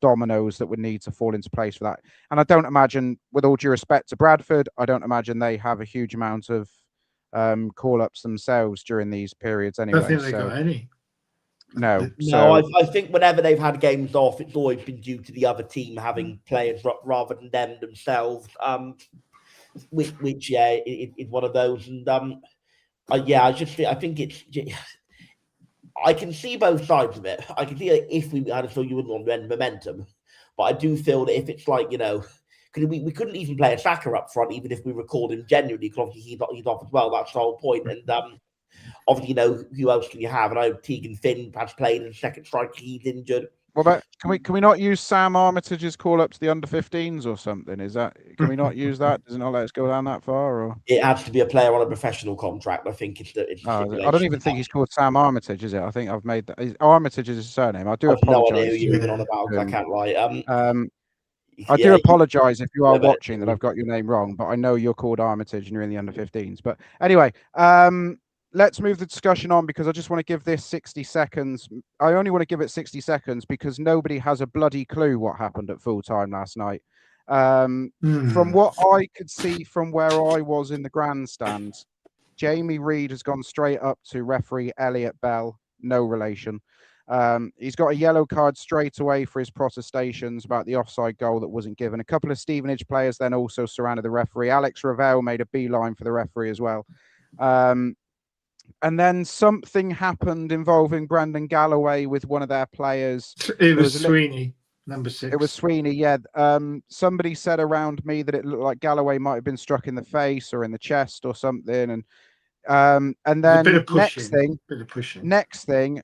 dominoes that would need to fall into place for that. And I don't imagine, with all due respect to Bradford, I don't imagine they have a huge amount of call-ups themselves during these periods anyway. I don't think they got any. No. I think whenever they've had games off, it's always been due to the other team having players rather than them themselves, which is one of those. And I think it's... I can see both sides of it. I can see that if we had you wouldn't want to end momentum. But I do feel that if it's like, we couldn't even play a Saka up front, even if we recalled him genuinely, because obviously he's off as well. That's the whole point. And obviously, who else can you have? And I know Tegan Finn has played in the second strike. He's injured. Well, but can we not use Sam Armitage's call up to the under-15s or something? Can we not use that? Does it not let us go down that far? Or it has to be a player on a professional contract. I think it's I don't even think he's called Sam Armitage, is it? I think I've made that. Armitage is his surname. I do apologise. No idea who you're even on about. I can't write. I do apologise if you are watching that I've got your name wrong, but I know you're called Armitage and you're in the under-15s. But anyway, let's move the discussion on because I just want to give this 60 seconds. I only want to give it 60 seconds because nobody has a bloody clue what happened at full time last night. From what I could see from where I was in the grandstand, Jamie Reid has gone straight up to referee Elliot Bell, no relation. He's got a yellow card straight away for his protestations about the offside goal that wasn't given. A couple of Stevenage players then also surrounded the referee. Alex Revell made a beeline for the referee as well. And then something happened involving Brandon Galloway with one of their players. It was Sweeney, number 6. It was Sweeney, yeah. Somebody said around me that it looked like Galloway might have been struck in the face or in the chest or something. And then next thing,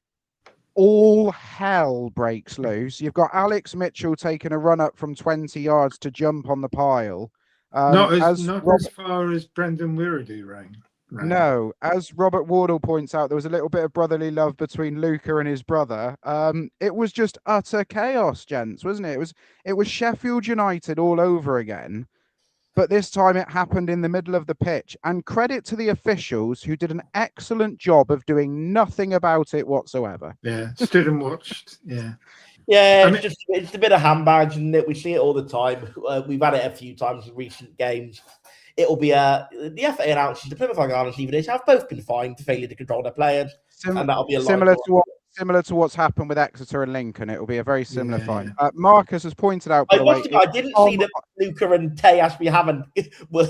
all hell breaks loose. You've got Alex Mitchell taking a run up from 20 yards to jump on the pile. Not as far as Brendan Wiradu ran. No, as Robert Wardle points out, there was a little bit of brotherly love between Luca and his brother. It was just utter chaos, gents, wasn't it? It was Sheffield United all over again, but this time it happened in the middle of the pitch. And credit to the officials who did an excellent job of doing nothing about it whatsoever. Yeah, stood and watched. Yeah. Yeah, it's a bit of handbags, isn't it? We see it all the time. We've had it a few times in recent games. It'll be the FA announces the Plymouth Argyle and Stevenage have both been fined for failure to control their players, and that'll be a similar to what's happened with Exeter and Lincoln. It will be a very similar fine. Marcus has pointed out. By the way, I didn't see that Luca and Tay Ashby haven't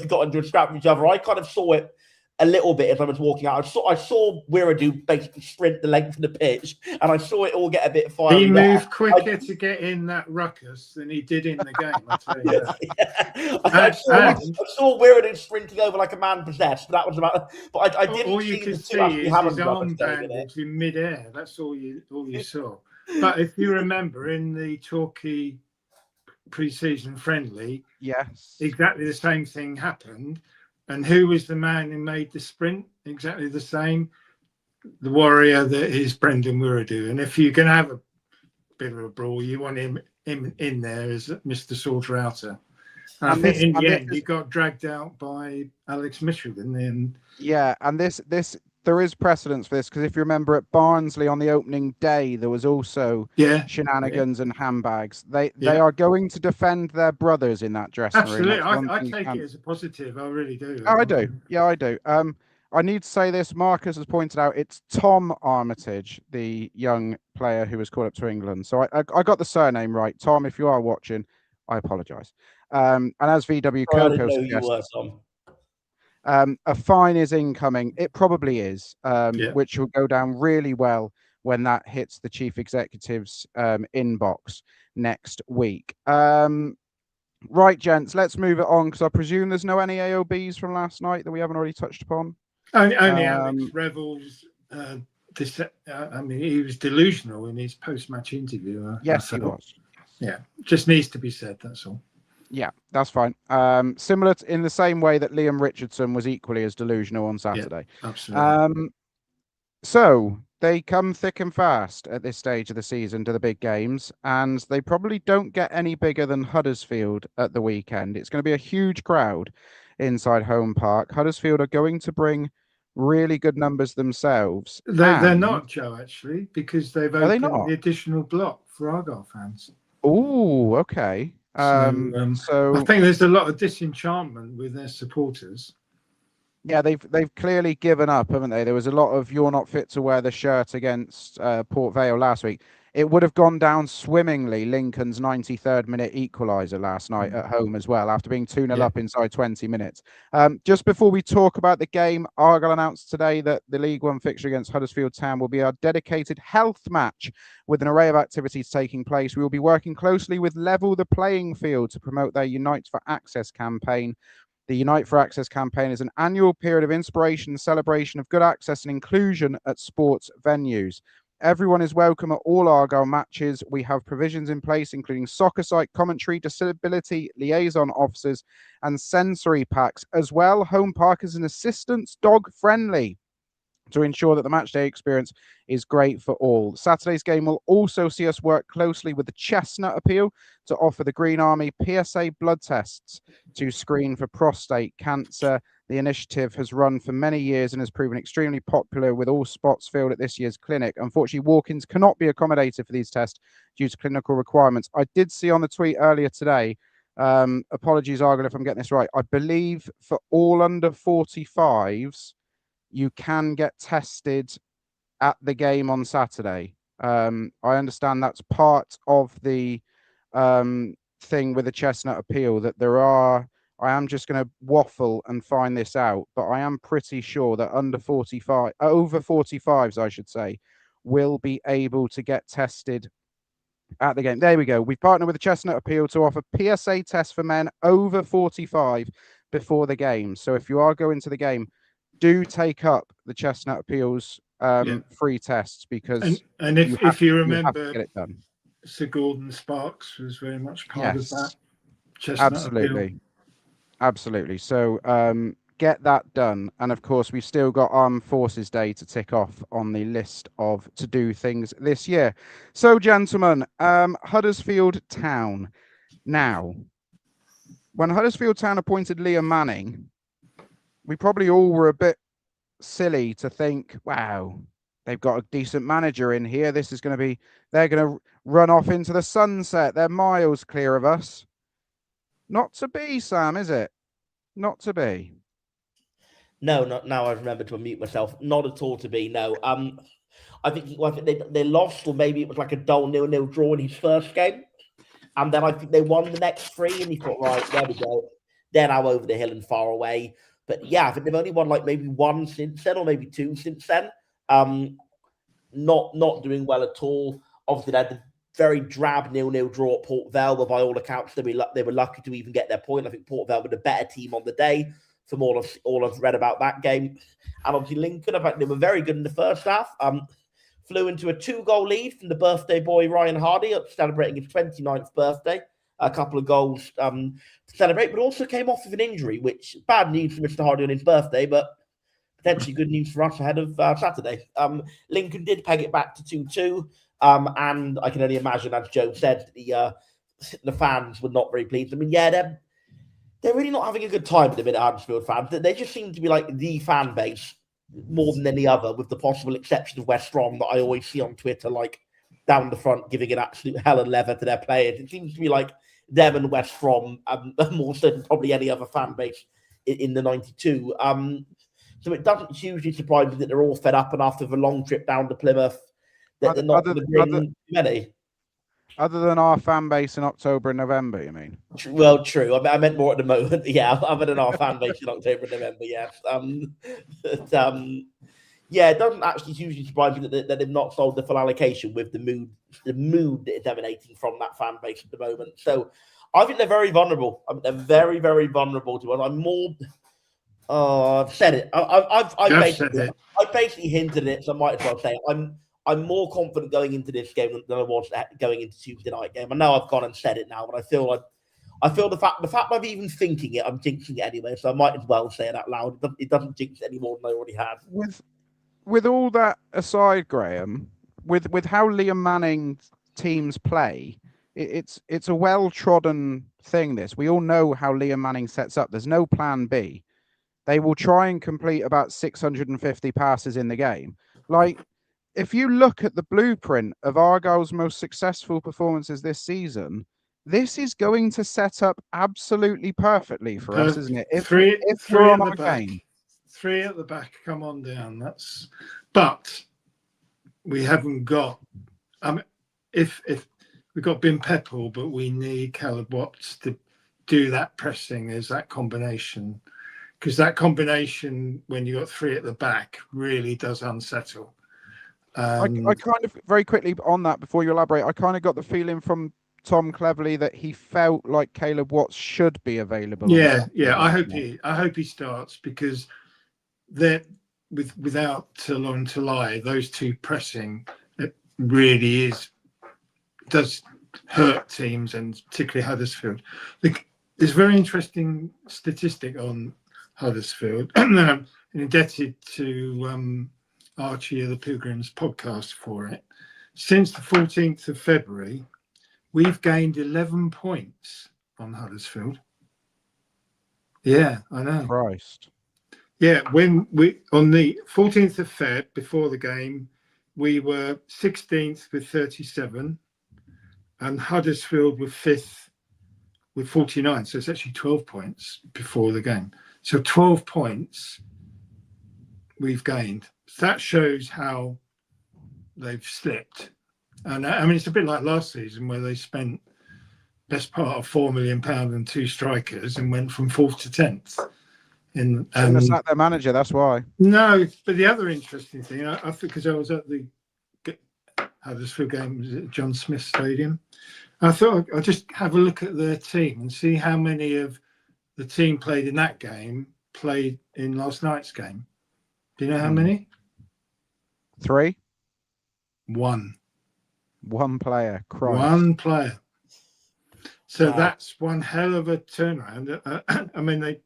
got into a scrap with each other. I kind of saw it a little bit as I was walking out. I saw Wiradu basically sprint the length of the pitch, and I saw it all get a bit fiery. He moved quicker to get in that ruckus than he did in the game. I'll tell you that. I saw Wiradu sprinting over like a man possessed. But that was about. But I didn't. All you could see is his arm bandage in midair. That's all you saw. But if you remember, in the Torquay pre-season friendly, yes, exactly the same thing happened. And who was the man who made the sprint? Exactly the same. The warrior that is Brendan Wiradu. And if you're going to have a bit of a brawl, you want him in there as Mr. Sorter Outer. And I think in the end, he got dragged out by Alex Mitchell, didn't he? And yeah, and this there is precedence for this, because if you remember at Barnsley on the opening day, there was also shenanigans and handbags. They are going to defend their brothers in that dressing room. Absolutely, I take it as a positive. I really do. Oh, I do. Yeah, I do. I need to say this. Marcus has pointed out it's Tom Armitage, the young player who was called up to England. So I got the surname right. Tom, if you are watching, I apologise. And as VW Coco suggests, a fine is incoming. It probably is, which will go down really well when that hits the chief executive's inbox next week. Right, gents, let's move it on, because I presume there's no any AOBs from last night that we haven't already touched upon. Only Alex Revell's. I mean, he was delusional in his post-match interview. Yes, he was. Yeah, just needs to be said. That's all. Yeah, that's fine. Similar in the same way that Liam Richardson was equally as delusional on Saturday. Yeah, absolutely. So they come thick and fast at this stage of the season to the big games, and they probably don't get any bigger than Huddersfield at the weekend. It's going to be a huge crowd inside Home Park. Huddersfield are going to bring really good numbers themselves. They're not, Joe, actually, because they've opened the additional block for Argyle fans. Oh, okay. So I think there's a lot of disenchantment with their supporters. Yeah, they've clearly given up, haven't they? There was a lot of "you're not fit to wear the shirt" against Port Vale last week. It would have gone down swimmingly, Lincoln's 93rd minute equaliser last night at home as well, after being 2-0 up inside 20 minutes. Just before we talk about the game, Argyle announced today that the League One fixture against Huddersfield Town will be our dedicated health match with an array of activities taking place. We will be working closely with Level the Playing Field to promote their Unite for Access campaign. The Unite for Access campaign is an annual period of inspiration and celebration of good access and inclusion at sports venues. Everyone is welcome at all Argyle matches. We have provisions in place, including soccer site commentary, disability liaison officers, and sensory packs. As well, Home Park is an assistance dog friendly to ensure that the matchday experience is great for all. Saturday's game will also see us work closely with the Chestnut Appeal to offer the Green Army PSA blood tests to screen for prostate cancer. The initiative has run for many years and has proven extremely popular, with all spots filled at this year's clinic. Unfortunately, walk-ins cannot be accommodated for these tests due to clinical requirements. I did see on the tweet earlier today, apologies, Argyle, if I'm getting this right, I believe for all under 45s, you can get tested at the game on Saturday. I understand that's part of the thing with the Chestnut Appeal, that there are I am just going to waffle and find this out, but I am pretty sure that over 45s, I should say, will be able to get tested at the game. There we go. We've partnered with the Chestnut Appeal to offer PSA tests for men over 45 before the game. So if you are going to the game, do take up the Chestnut Appeal's free tests, because and if you remember, get it done. Sir Gordon Sparks was very much part of that Chestnut Appeal. Absolutely. So get that done. And of course, we've still got Armed Forces Day to tick off on the list of to-do things this year. So, gentlemen, Huddersfield Town. Now, when Huddersfield Town appointed Liam Manning, we probably all were a bit silly to think, wow, they've got a decent manager in here. This is going to be, they're going to run off into the sunset. They're miles clear of us. Not to be, Sam, is it? Not to be. No, not now. I remember to unmute myself. Not at all to be. No. I think they lost, or maybe it was like a dull 0-0 draw in his first game, and then I think they won the next three, and he thought, right, there we go. They're now over the hill and far away. But yeah, I think they've only won like maybe one since then, or maybe two since then. Not doing well at all. Obviously, they had the very drab 0-0 draw at Port Vale, but by all accounts, they were lucky to even get their point. I think Port Vale were the better team on the day, from all I've read about that game. And obviously Lincoln, I think they were very good in the first half. Flew into a 2-goal lead from the birthday boy Ryan Hardy, celebrating his 29th birthday. A couple of goals to celebrate, but also came off with an injury, which bad news for Mr. Hardy on his birthday, but potentially good news for us ahead of Saturday. Lincoln did peg it back to 2-2, and I can only imagine, as Joe said, the fans were not very pleased. I mean, yeah, they're really not having a good time at the minute, Huddersfield fans. They just seem to be like the fan base more than any other, with the possible exception of West Brom that I always see on Twitter, like down the front, giving an absolute hell and leather to their players. It seems to be like them and West Brom, more so than probably any other fan base in the 92. So it doesn't hugely surprise me that they're all fed up, and after the long trip down to Plymouth, that they're not going to bring many. Other than our fan base in October and November, you mean? Well, true. I meant more at the moment. Yeah, other than our fan base in October and November, yes. Yeah, it doesn't actually hugely surprise me that they've not sold the full allocation, with the mood that is emanating from that fan base at the moment. So I think they're very vulnerable. I mean, they're very, very vulnerable to us. I'm more. I've said it. I basically hinted it, so I might as well say it. I'm more confident going into this game than I was going into Tuesday night game. I know I've gone and said it now, but I feel the fact I'm even thinking it, I'm jinxing it anyway. So I might as well say it out loud. It doesn't jinx it any more than I already have. With all that aside, Graham, with how Liam Manning teams play, it's a well-trodden thing. This, we all know how Liam Manning sets up. There's no plan B. They will try and complete about 650 passes in the game. Like, if you look at the blueprint of Argyle's most successful performances this season, this is going to set up absolutely perfectly for us, isn't it? If three we're at on the back, game. 3 at the back, come on down. But we haven't got. If we've got Ben Peppel, but we need Caleb Watts to do that pressing as that combination, because that combination, when you got 3 at the back, really does unsettle. I kind of, very quickly on that before you elaborate, I kind of got the feeling from Tom Cleverley that he felt like Caleb Watts should be available. Yeah. I hope he starts, because without Lauren Talai, those two pressing, it really does hurt teams, and particularly Huddersfield. There's a very interesting statistic on Huddersfield, and I'm indebted to Archie of the Pilgrims podcast for it. Since the 14th of February, we've gained 11 points on Huddersfield. Yeah, I know. Christ. Yeah, when we on the 14th of Feb, before the game, we were 16th with 37, and Huddersfield were 5th with 49. So it's actually 12 points before the game. So 12 points we've gained. That shows how they've slipped. And I mean, it's a bit like last season, where they spent best part of £4 million and 2 strikers and went from 4th to 10th. Shouldn't have sacked their manager, that's why. No, but the other interesting thing, I think, because I was at the Huddersfield game, was at John Smith Stadium, I thought I'd just have a look at their team and see how many of the team played in that game played in last night's game. Do you know how many? 3? 1. 1 player. Christ. 1 player. So that's one hell of a turnaround. I mean, they.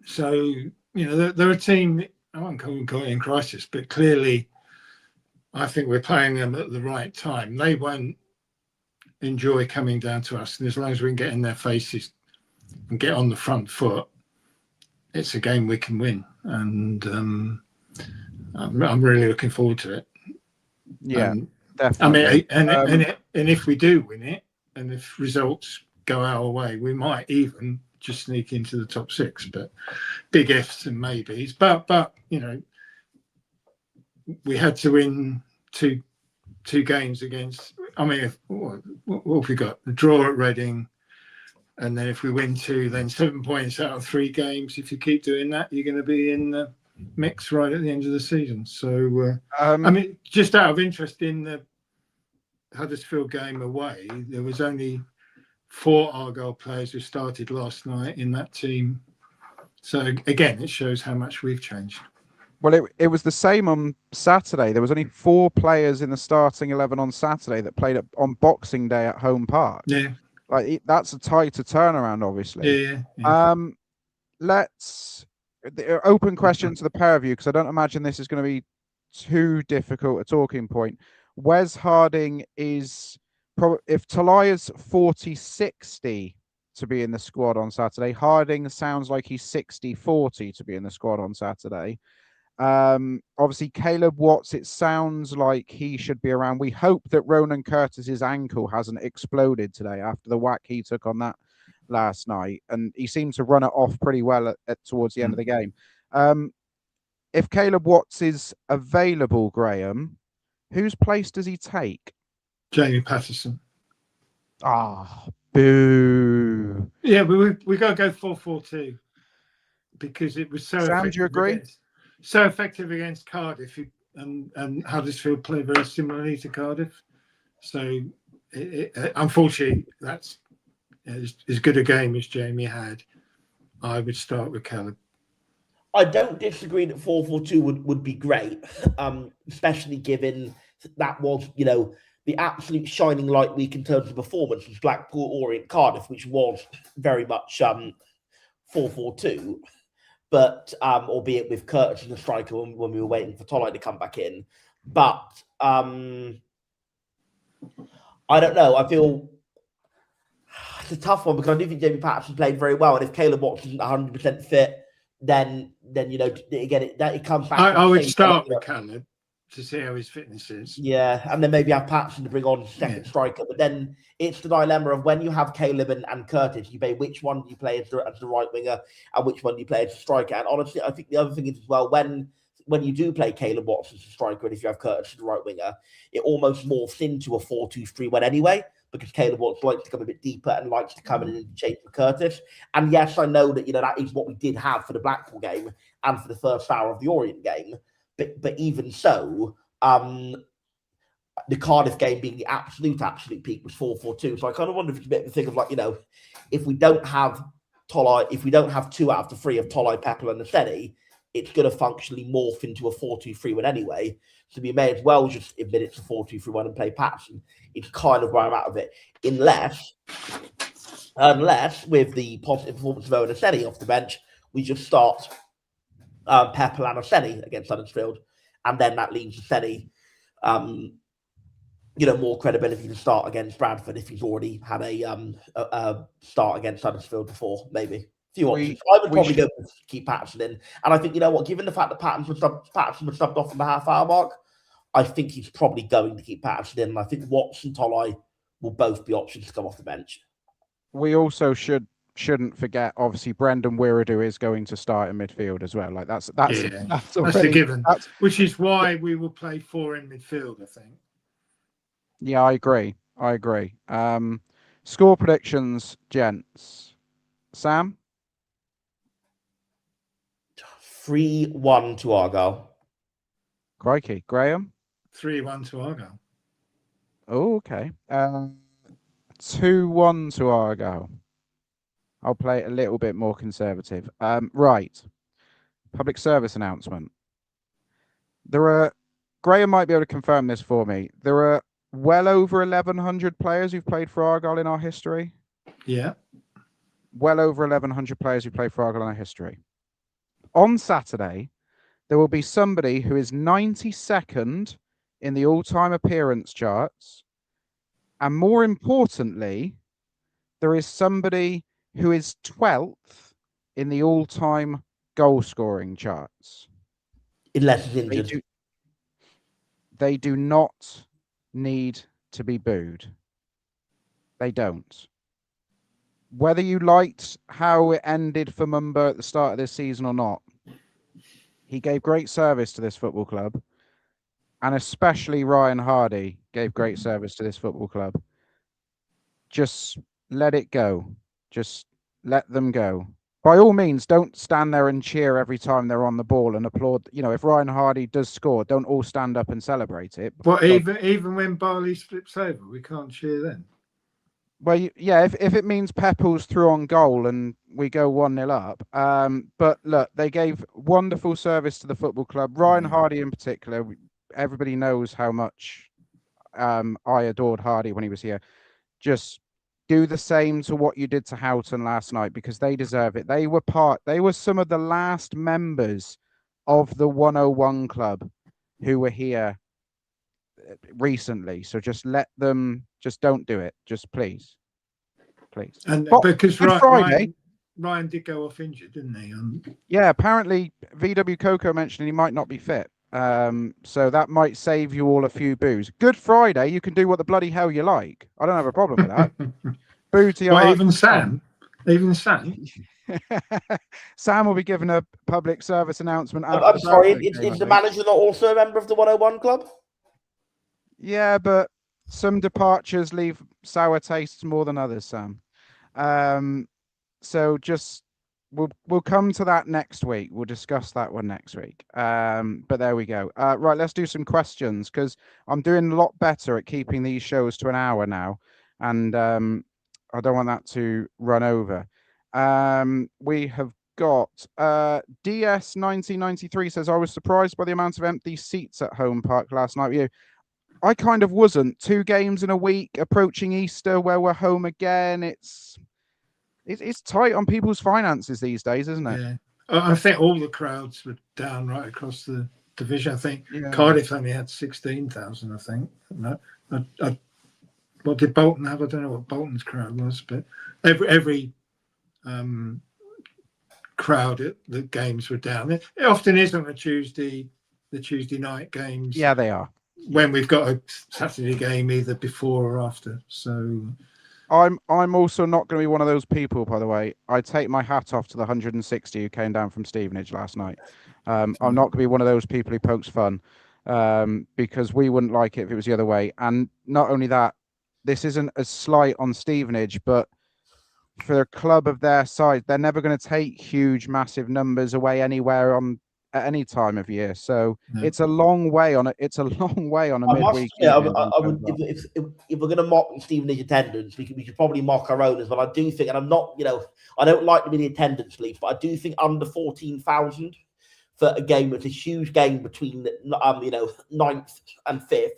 So you know, they're a team. I won't call it in crisis, but clearly, I think we're playing them at the right time. They won't enjoy coming down to us, and as long as we can get in their faces and get on the front foot, it's a game we can win. And I'm really looking forward to it. Yeah, definitely. I mean, and if we do win it, and if results go our way, we might even just sneak into the top 6. But big ifs and maybes. But you know, we had to win two games against. I mean, what have we got? The draw at Reading, and then if we win 2, then 7 points out of 3 games. If you keep doing that, you're going to be in the mix right at the end of the season. So, I mean, just out of interest, in the Huddersfield game away, there was only 4 Argyle players who started last night in that team. So again, it shows how much we've changed. Well, it was the same on Saturday. There was only 4 players in the starting 11 on Saturday that played on Boxing Day at Home Park. Yeah, like that's a tighter turnaround, obviously. Yeah. Let's open question to the pair of you, because I don't imagine this is going to be too difficult a talking point. Wes Harding is probably, if Talaya's 40-60 to be in the squad on Saturday, Harding sounds like he's 60-40 to be in the squad on Saturday. Obviously Caleb Watts, it sounds like he should be around. We hope that Ronan Curtis's ankle hasn't exploded today after the whack he took on that last night, and he seemed to run it off pretty well towards the end of the game. If Caleb Watts is available, Graham, whose place does he take? Jamie Patterson. Boo. Yeah, but we got to go 4-4-2 because it was so Sam, do you agree? So effective against Cardiff, and Huddersfield play very similarly to Cardiff. So, unfortunately, that's as good a game as Jamie had. I would start with Caleb. I don't disagree that 4-4-2 would be great, especially given that was, you know, the absolute shining light week in terms of performance was Blackpool, Orient, Cardiff, which was very much 4-4-2. But albeit with Curtis as the striker when we were waiting for Tolai to come back in. But I don't know. I feel it's a tough one because I do think Jamie Patterson played very well. And if Caleb Watts isn't 100% fit, then you know, again, it comes back. I would start with Caleb to see how his fitness is. Yeah, and then maybe have Patterson to bring on second striker. But then it's the dilemma of when you have Caleb and Curtis, you play which one you play as the right winger and which one you play as a striker. And honestly, I think the other thing is as well, when you do play Caleb Watts as a striker and if you have Curtis as the right winger, it almost morphs into a 4-2-3-1 anyway, because Caleb Watts likes to come a bit deeper and likes to come in and change for Curtis. And yes, I know that, you know, that is what we did have for the Blackpool game and for the first hour of the Orient game. But even so, the Cardiff game being the absolute peak was 4-4-2. So I kind of wonder if it's a bit of a thing of like, you know, if we don't have Tolai, if we don't have 2 out of the 3 of Tolai, Pepper and Naseni, it's going to functionally morph into a 4-2-3-1 anyway. So we may as well just admit it's a 4-2-3-1 and play Patterson. It's kind of where I'm out of it. Unless with the positive performance of Owen Naseni off the bench, we just start Pepper and Naseni against Huddersfield, and then that leaves Naseni, you know, more credibility to start against Bradford if he's already had a start against Huddersfield before. Maybe a few options. I would probably go keep Patterson in, and I think, you know what, given the fact that Patterson was subbed off in the half-hour mark, I think he's probably going to keep Patterson in. And I think Watts and Tolai will both be options to come off the bench. We also shouldn't forget, obviously, Brendan Wiredu is going to start in midfield as well. Like that's a given. Which is why we will play 4 in midfield, I think. Yeah, I agree. I agree. Score predictions, gents. Sam? 3-1 to Argyle. Crikey. Graham? 3-1 to Argyle. Oh, okay. 2-1 to Argyle. I'll play it a little bit more conservative. Right. Public service announcement. Graham might be able to confirm this for me. There are well over 1,100 players who've played for Argyle in our history. Yeah. Well over 1,100 players who played for Argyle in our history. On Saturday, there will be somebody who is 92nd in the all-time appearance charts. And more importantly, there is somebody who is 12th in the all-time goal-scoring charts. Unless he's injured. They do not need to be booed. They don't. Whether you liked how it ended for Mumba at the start of this season or not, he gave great service to this football club. And especially Ryan Hardy gave great service to this football club. Just let it go. Just let them go. By all means, don't stand there and cheer every time they're on the ball and applaud. You know, if Ryan Hardy does score, don't all stand up and celebrate it. Well, even when Barley flips over, we can't cheer then. Well, yeah, if it means Pepples through on goal and we go 1-0 up. But look, they gave wonderful service to the football club. Ryan Hardy in particular, everybody knows how much I adored Hardy when he was here. Just do the same to what you did to Houghton last night, because they deserve it. They were some of the last members of the 101 club who were here recently. So just let them, just don't do it. Just please. And but because Ryan did go off injured, didn't he? Yeah, apparently VW Coco mentioned he might not be fit. So that might save you all a few boos. Good Friday, you can do what the bloody hell you like. I don't have a problem with that. Boo to your well, even Sam. Sam will be given a public service announcement. I'm sorry, is the manager not also a member of the 101 club? Yeah, but some departures leave sour tastes more than others, Sam. So just we'll come to that next week. We'll discuss that one next week. But there we go. Right, let's do some questions, because I'm doing a lot better at keeping these shows to an hour now, and I don't want that to run over. We have got DS 1993 says, I was surprised by the amount of empty seats at Home Park last night with you. I kind of wasn't. 2 games in a week, approaching Easter where we're home again. It's tight on people's finances these days, isn't it? Yeah. I think all the crowds were down right across the division. I think Cardiff only had 16,000, I think. No, what did Bolton have? I don't know what Bolton's crowd was, but every crowd at the games were down. It often is on the Tuesday night games. Yeah, they are. When we've got a Saturday game either before or after. So I'm also not going to be one of those people, by the way. I take my hat off to the 160 who came down from Stevenage last night. I'm not going to be one of those people who pokes fun, because we wouldn't like it if it was the other way. And not only that, this isn't a slight on Stevenage, but for a club of their size, they're never going to take huge, massive numbers away anywhere at any time of year. So it's a long way on it. It's a long way on a midweek. If we're going to mock Stevenage attendance, we should probably mock our own as well. I do think, and I'm not, I don't like to be the attendance police, but I do think under 14,000 for a game. It's a huge game between 9th and 5th,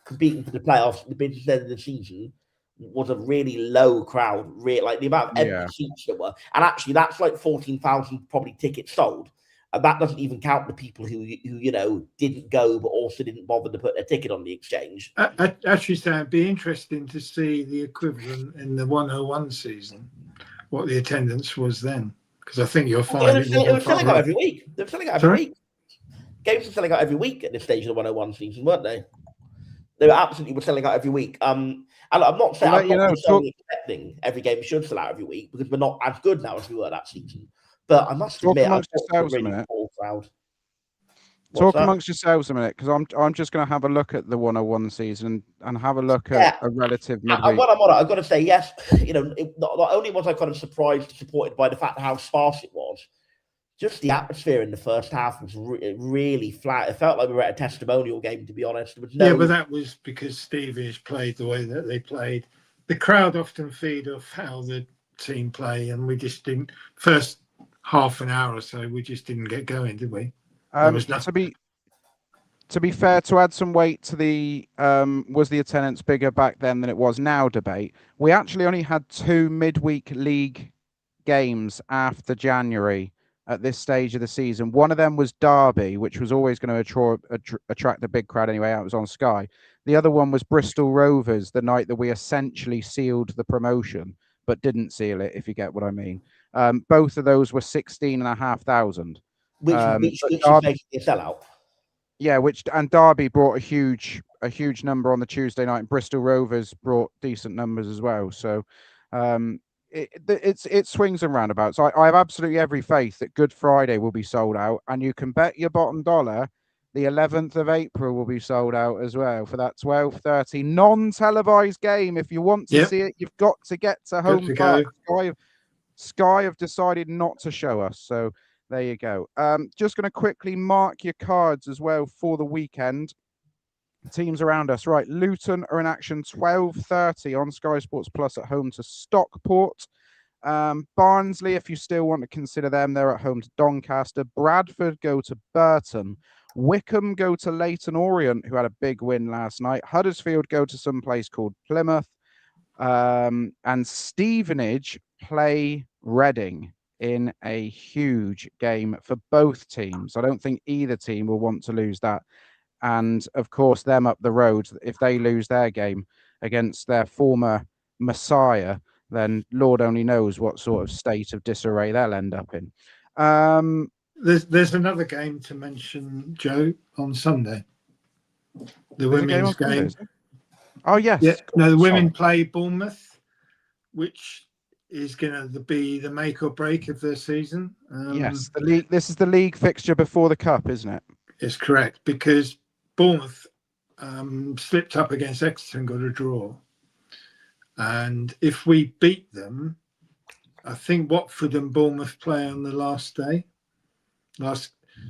competing for the playoffs at the business end of the season, was a really low crowd. Like the amount of empty seats there were, and actually that's like 14,000 probably tickets sold. And that doesn't even count the people who didn't go, but also didn't bother to put their ticket on the exchange. Actually, Sam, it'd be interesting to see the equivalent in the 101 season, what the attendance was then. Because I think you'll find it was selling out every week. They were selling out every week. Games were selling out every week at this stage of the 101 season, weren't they? They were selling out every week. And I'm not saying I'm not expecting every game should sell out every week, because we're not as good now as we were that season. But I must admit, I thought it was a really poor crowd. What's Talk that? amongst yourselves a minute, because I'm just going to have a look at the 101 season and have a look at Yeah. a relative And midweek. when I'm on it, I've got to say, yes, not only was I kind of surprised, supported by the fact how sparse it was, just the atmosphere in the first half was really flat. It felt like we were at a testimonial game, to be honest. There was no... Yeah, but that was because Stevenage played the way that they played. The crowd often feed off how the team play, and we just didn't. First half an hour or so, we just didn't get going, did we? There was nothing. To be fair, to add some weight to the was the attendance bigger back then than it was now debate, we actually only had 2 midweek league games after January at this stage of the season. One of them was Derby, which was always going to attract the big crowd anyway. It was on Sky. The other one was Bristol Rovers, the night that we essentially sealed the promotion, but didn't seal it, if you get what I mean. Both of those were 16,500. Which is basically a sellout. Yeah, and Derby brought a huge number on the Tuesday night, and Bristol Rovers brought decent numbers as well. So it swings and roundabouts. I have absolutely every faith that Good Friday will be sold out, and you can bet your bottom dollar the 11th of April will be sold out as well for that 12:30 non-televised game. If you want to see it, you've got to get to home park. Sky have decided not to show us, so there you go. Just going to quickly mark your cards as well for the weekend. Teams around us, right? Luton are in action 12:30 on Sky Sports Plus at home to Stockport. Barnsley, if you still want to consider them, they're at home to Doncaster. Bradford go to Burton. Wickham go to Leyton Orient, who had a big win last night. Huddersfield go to some place called Plymouth. And Stevenage play Reading in a huge game for both teams. I don't think either team will want to lose that. And of course, them up the road, if they lose their game against their former messiah, then Lord only knows what sort of state of disarray they'll end up in. There's another game to mention, Joe, on Sunday. The women's game. Oh, yes. Yeah, no, the women play Bournemouth, which is going to be the make or break of their season. Yes, the league. This is the league fixture before the cup, isn't it? It's correct, because Bournemouth slipped up against Exeter and got a draw. And if we beat them, I think Watford and Bournemouth play on the last day.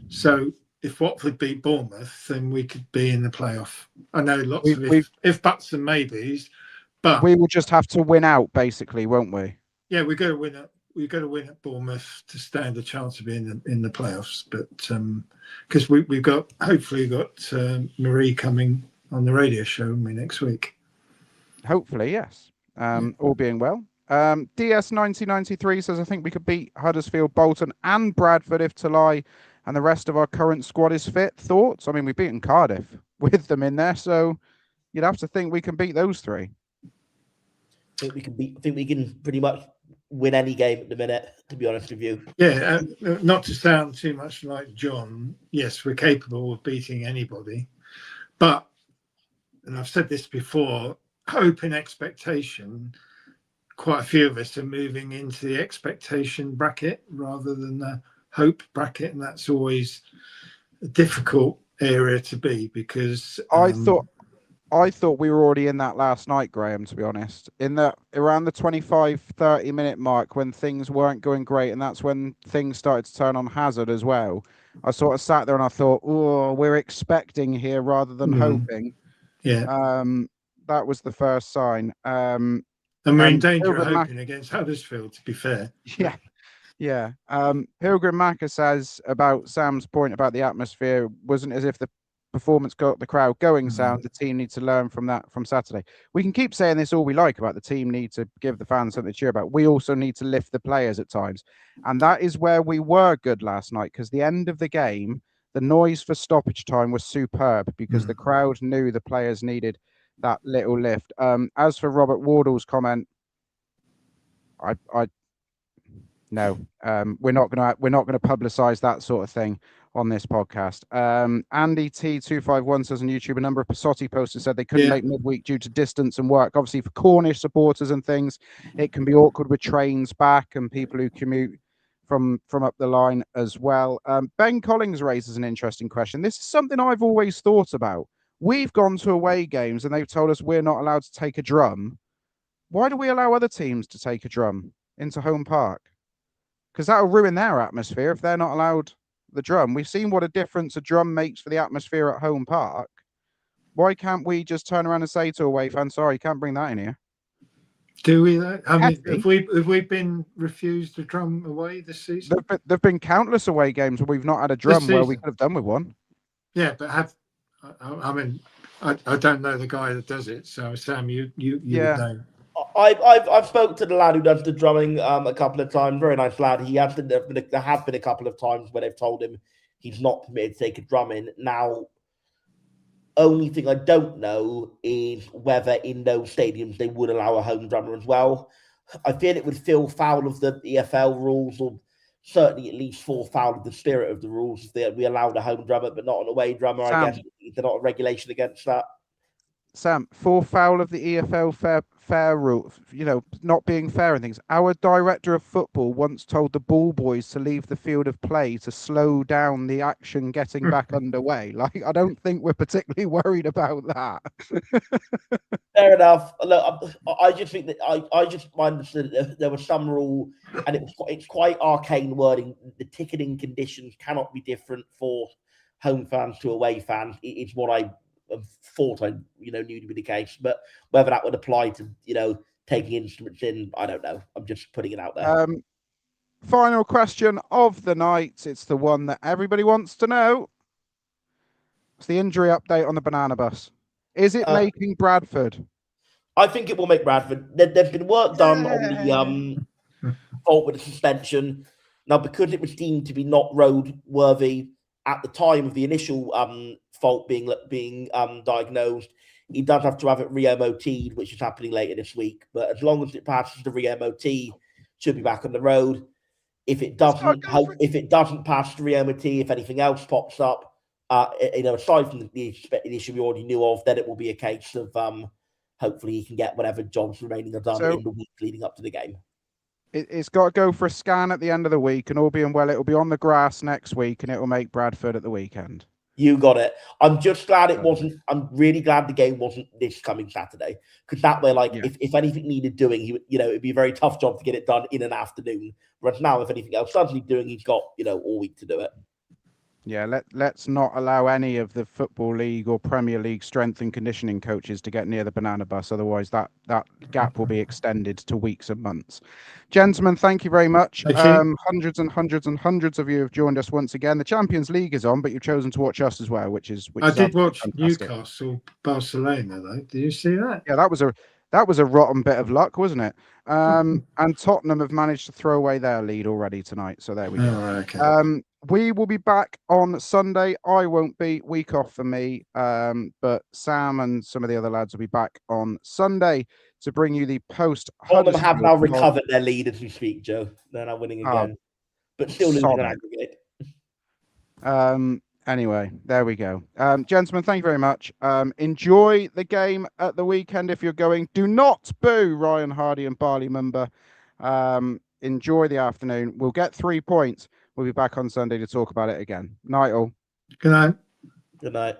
So if Watford beat Bournemouth, then we could be in the playoff. I know lots of if buts and maybes, but we will just have to win out, basically, won't we? Yeah, we got to win it. We've got to win at Bournemouth to stand a chance of being in the playoffs. But because we've got Marie coming on the radio show with me next week. Hopefully, yes. All being well. DS 1993 says, I think we could beat Huddersfield, Bolton and Bradford if Talai and the rest of our current squad is fit. Thoughts? I mean, we've beaten Cardiff with them in there, so you'd have to think we can beat those three. I think we can pretty much win any game at the minute, to be honest with you. Yeah, not to sound too much like John, yes, we're capable of beating anybody. But, and I've said this before, hope and expectation, quite a few of us are moving into the expectation bracket rather than the hope bracket, and that's always a difficult area to be, because I thought we were already in that last night, Graham, to be honest. Around the 25-30 minute mark, when things weren't going great, and that's when things started to turn on Hazard as well. I sort of sat there and I thought, oh, we're expecting here rather than hoping. Yeah. That was the first sign. And we're in danger of hoping against Huddersfield, to be fair. Yeah. Yeah. Pilgrim Macca says about Sam's point about the atmosphere wasn't as if the performance got the crowd going. Sound the team needs to learn from that from Saturday. We can keep saying this all we like about the team need to give the fans something to cheer about. We also need to lift the players at times, and that is where we were good last night, because the end of the game, the noise for stoppage time was superb because the crowd knew the players needed that little lift. As for Robert Wardle's comment, no, we're not going to publicize that sort of thing on this podcast. Andy T251 says on YouTube, a number of Passotti posters said they couldn't make midweek due to distance and work. Obviously, for Cornish supporters and things, it can be awkward with trains back and people who commute from up the line as well. Ben Collins raises an interesting question. This is something I've always thought about. We've gone to away games and they've told us we're not allowed to take a drum. Why do we allow other teams to take a drum into home park? Because that'll ruin their atmosphere if they're not allowed the drum. We've seen what a difference a drum makes for the atmosphere at home park. Why can't we just turn around and say to away fans, sorry, you can't bring that in here? Do we? I mean, have we been refused a drum away this season? There've been countless away games where we've not had a drum where we could have done with one. Yeah, but I don't know the guy that does it. So Sam, you would know. I've spoken to the lad who does the drumming a couple of times. Very nice lad. There have been a couple of times where they've told him he's not permitted to take a drum in. Now, only thing I don't know is whether in those stadiums they would allow a home drummer as well. I feel it would feel foul of the EFL rules, or certainly at least fall foul of the spirit of the rules if we allowed a home drummer but not an away drummer. Sam, I guess there's not a regulation against that. Sam, fall foul of the EFL fair rule, not being fair and things. Our director of football once told the ball boys to leave the field of play to slow down the action getting back underway. Like, I don't think we're particularly worried about that. Fair enough. Look, I just think that I just understood that there was some rule, and it's quite arcane wording. The ticketing conditions cannot be different for home fans to away fans. It's what I thought I knew to be the case, but whether that would apply to taking instruments in, I don't know. I'm just putting it out there. Final question of the night. It's the one that everybody wants to know. It's the injury update on the banana bus. Is it making Bradford? I think it will make Bradford. There's been work done on the fault with the suspension. Now, because it was deemed to be not roadworthy at the time of the initial fault being diagnosed, he does have to have it re-MOT'd, which is happening later this week. But as long as it passes the re-MOT, should be back on the road. If it doesn't pass the re-MOT, if anything else pops up, aside from the issue we already knew of, then it will be a case of hopefully he can get whatever jobs remaining are done in the week leading up to the game. It's got to go for a scan at the end of the week, and all being well, it will be on the grass next week, and it will make Bradford at the weekend. You got it. I'm just glad it wasn't. I'm really glad the game wasn't this coming Saturday, because that way, if anything needed doing, it'd be a very tough job to get it done in an afternoon. Whereas now, if anything else does need doing, he's got all week to do it. Yeah, let's not allow any of the Football League or Premier League strength and conditioning coaches to get near the banana bus. Otherwise, that gap will be extended to weeks and months. Gentlemen, thank you very much. Hundreds and hundreds and hundreds of you have joined us once again. The Champions League is on, but you've chosen to watch us as well, which is I did watch fantastic. Newcastle Barcelona though. Did you see that? Yeah, that was a rotten bit of luck, wasn't it? And Tottenham have managed to throw away their lead already tonight. So there we go. Oh, okay. We will be back on Sunday. I won't be. Week off for me. But Sam and some of the other lads will be back on Sunday to bring you the post. Tottenham have now recovered their lead as we speak, Joe. They're now winning again, but still losing an aggregate. Anyway, there we go. Gentlemen, thank you very much. Enjoy the game at the weekend if you're going. Do not boo Ryan Hardy and Barley Mumba. Enjoy the afternoon. We'll get 3 points. We'll be back on Sunday to talk about it again. Night all. Good night. Good night.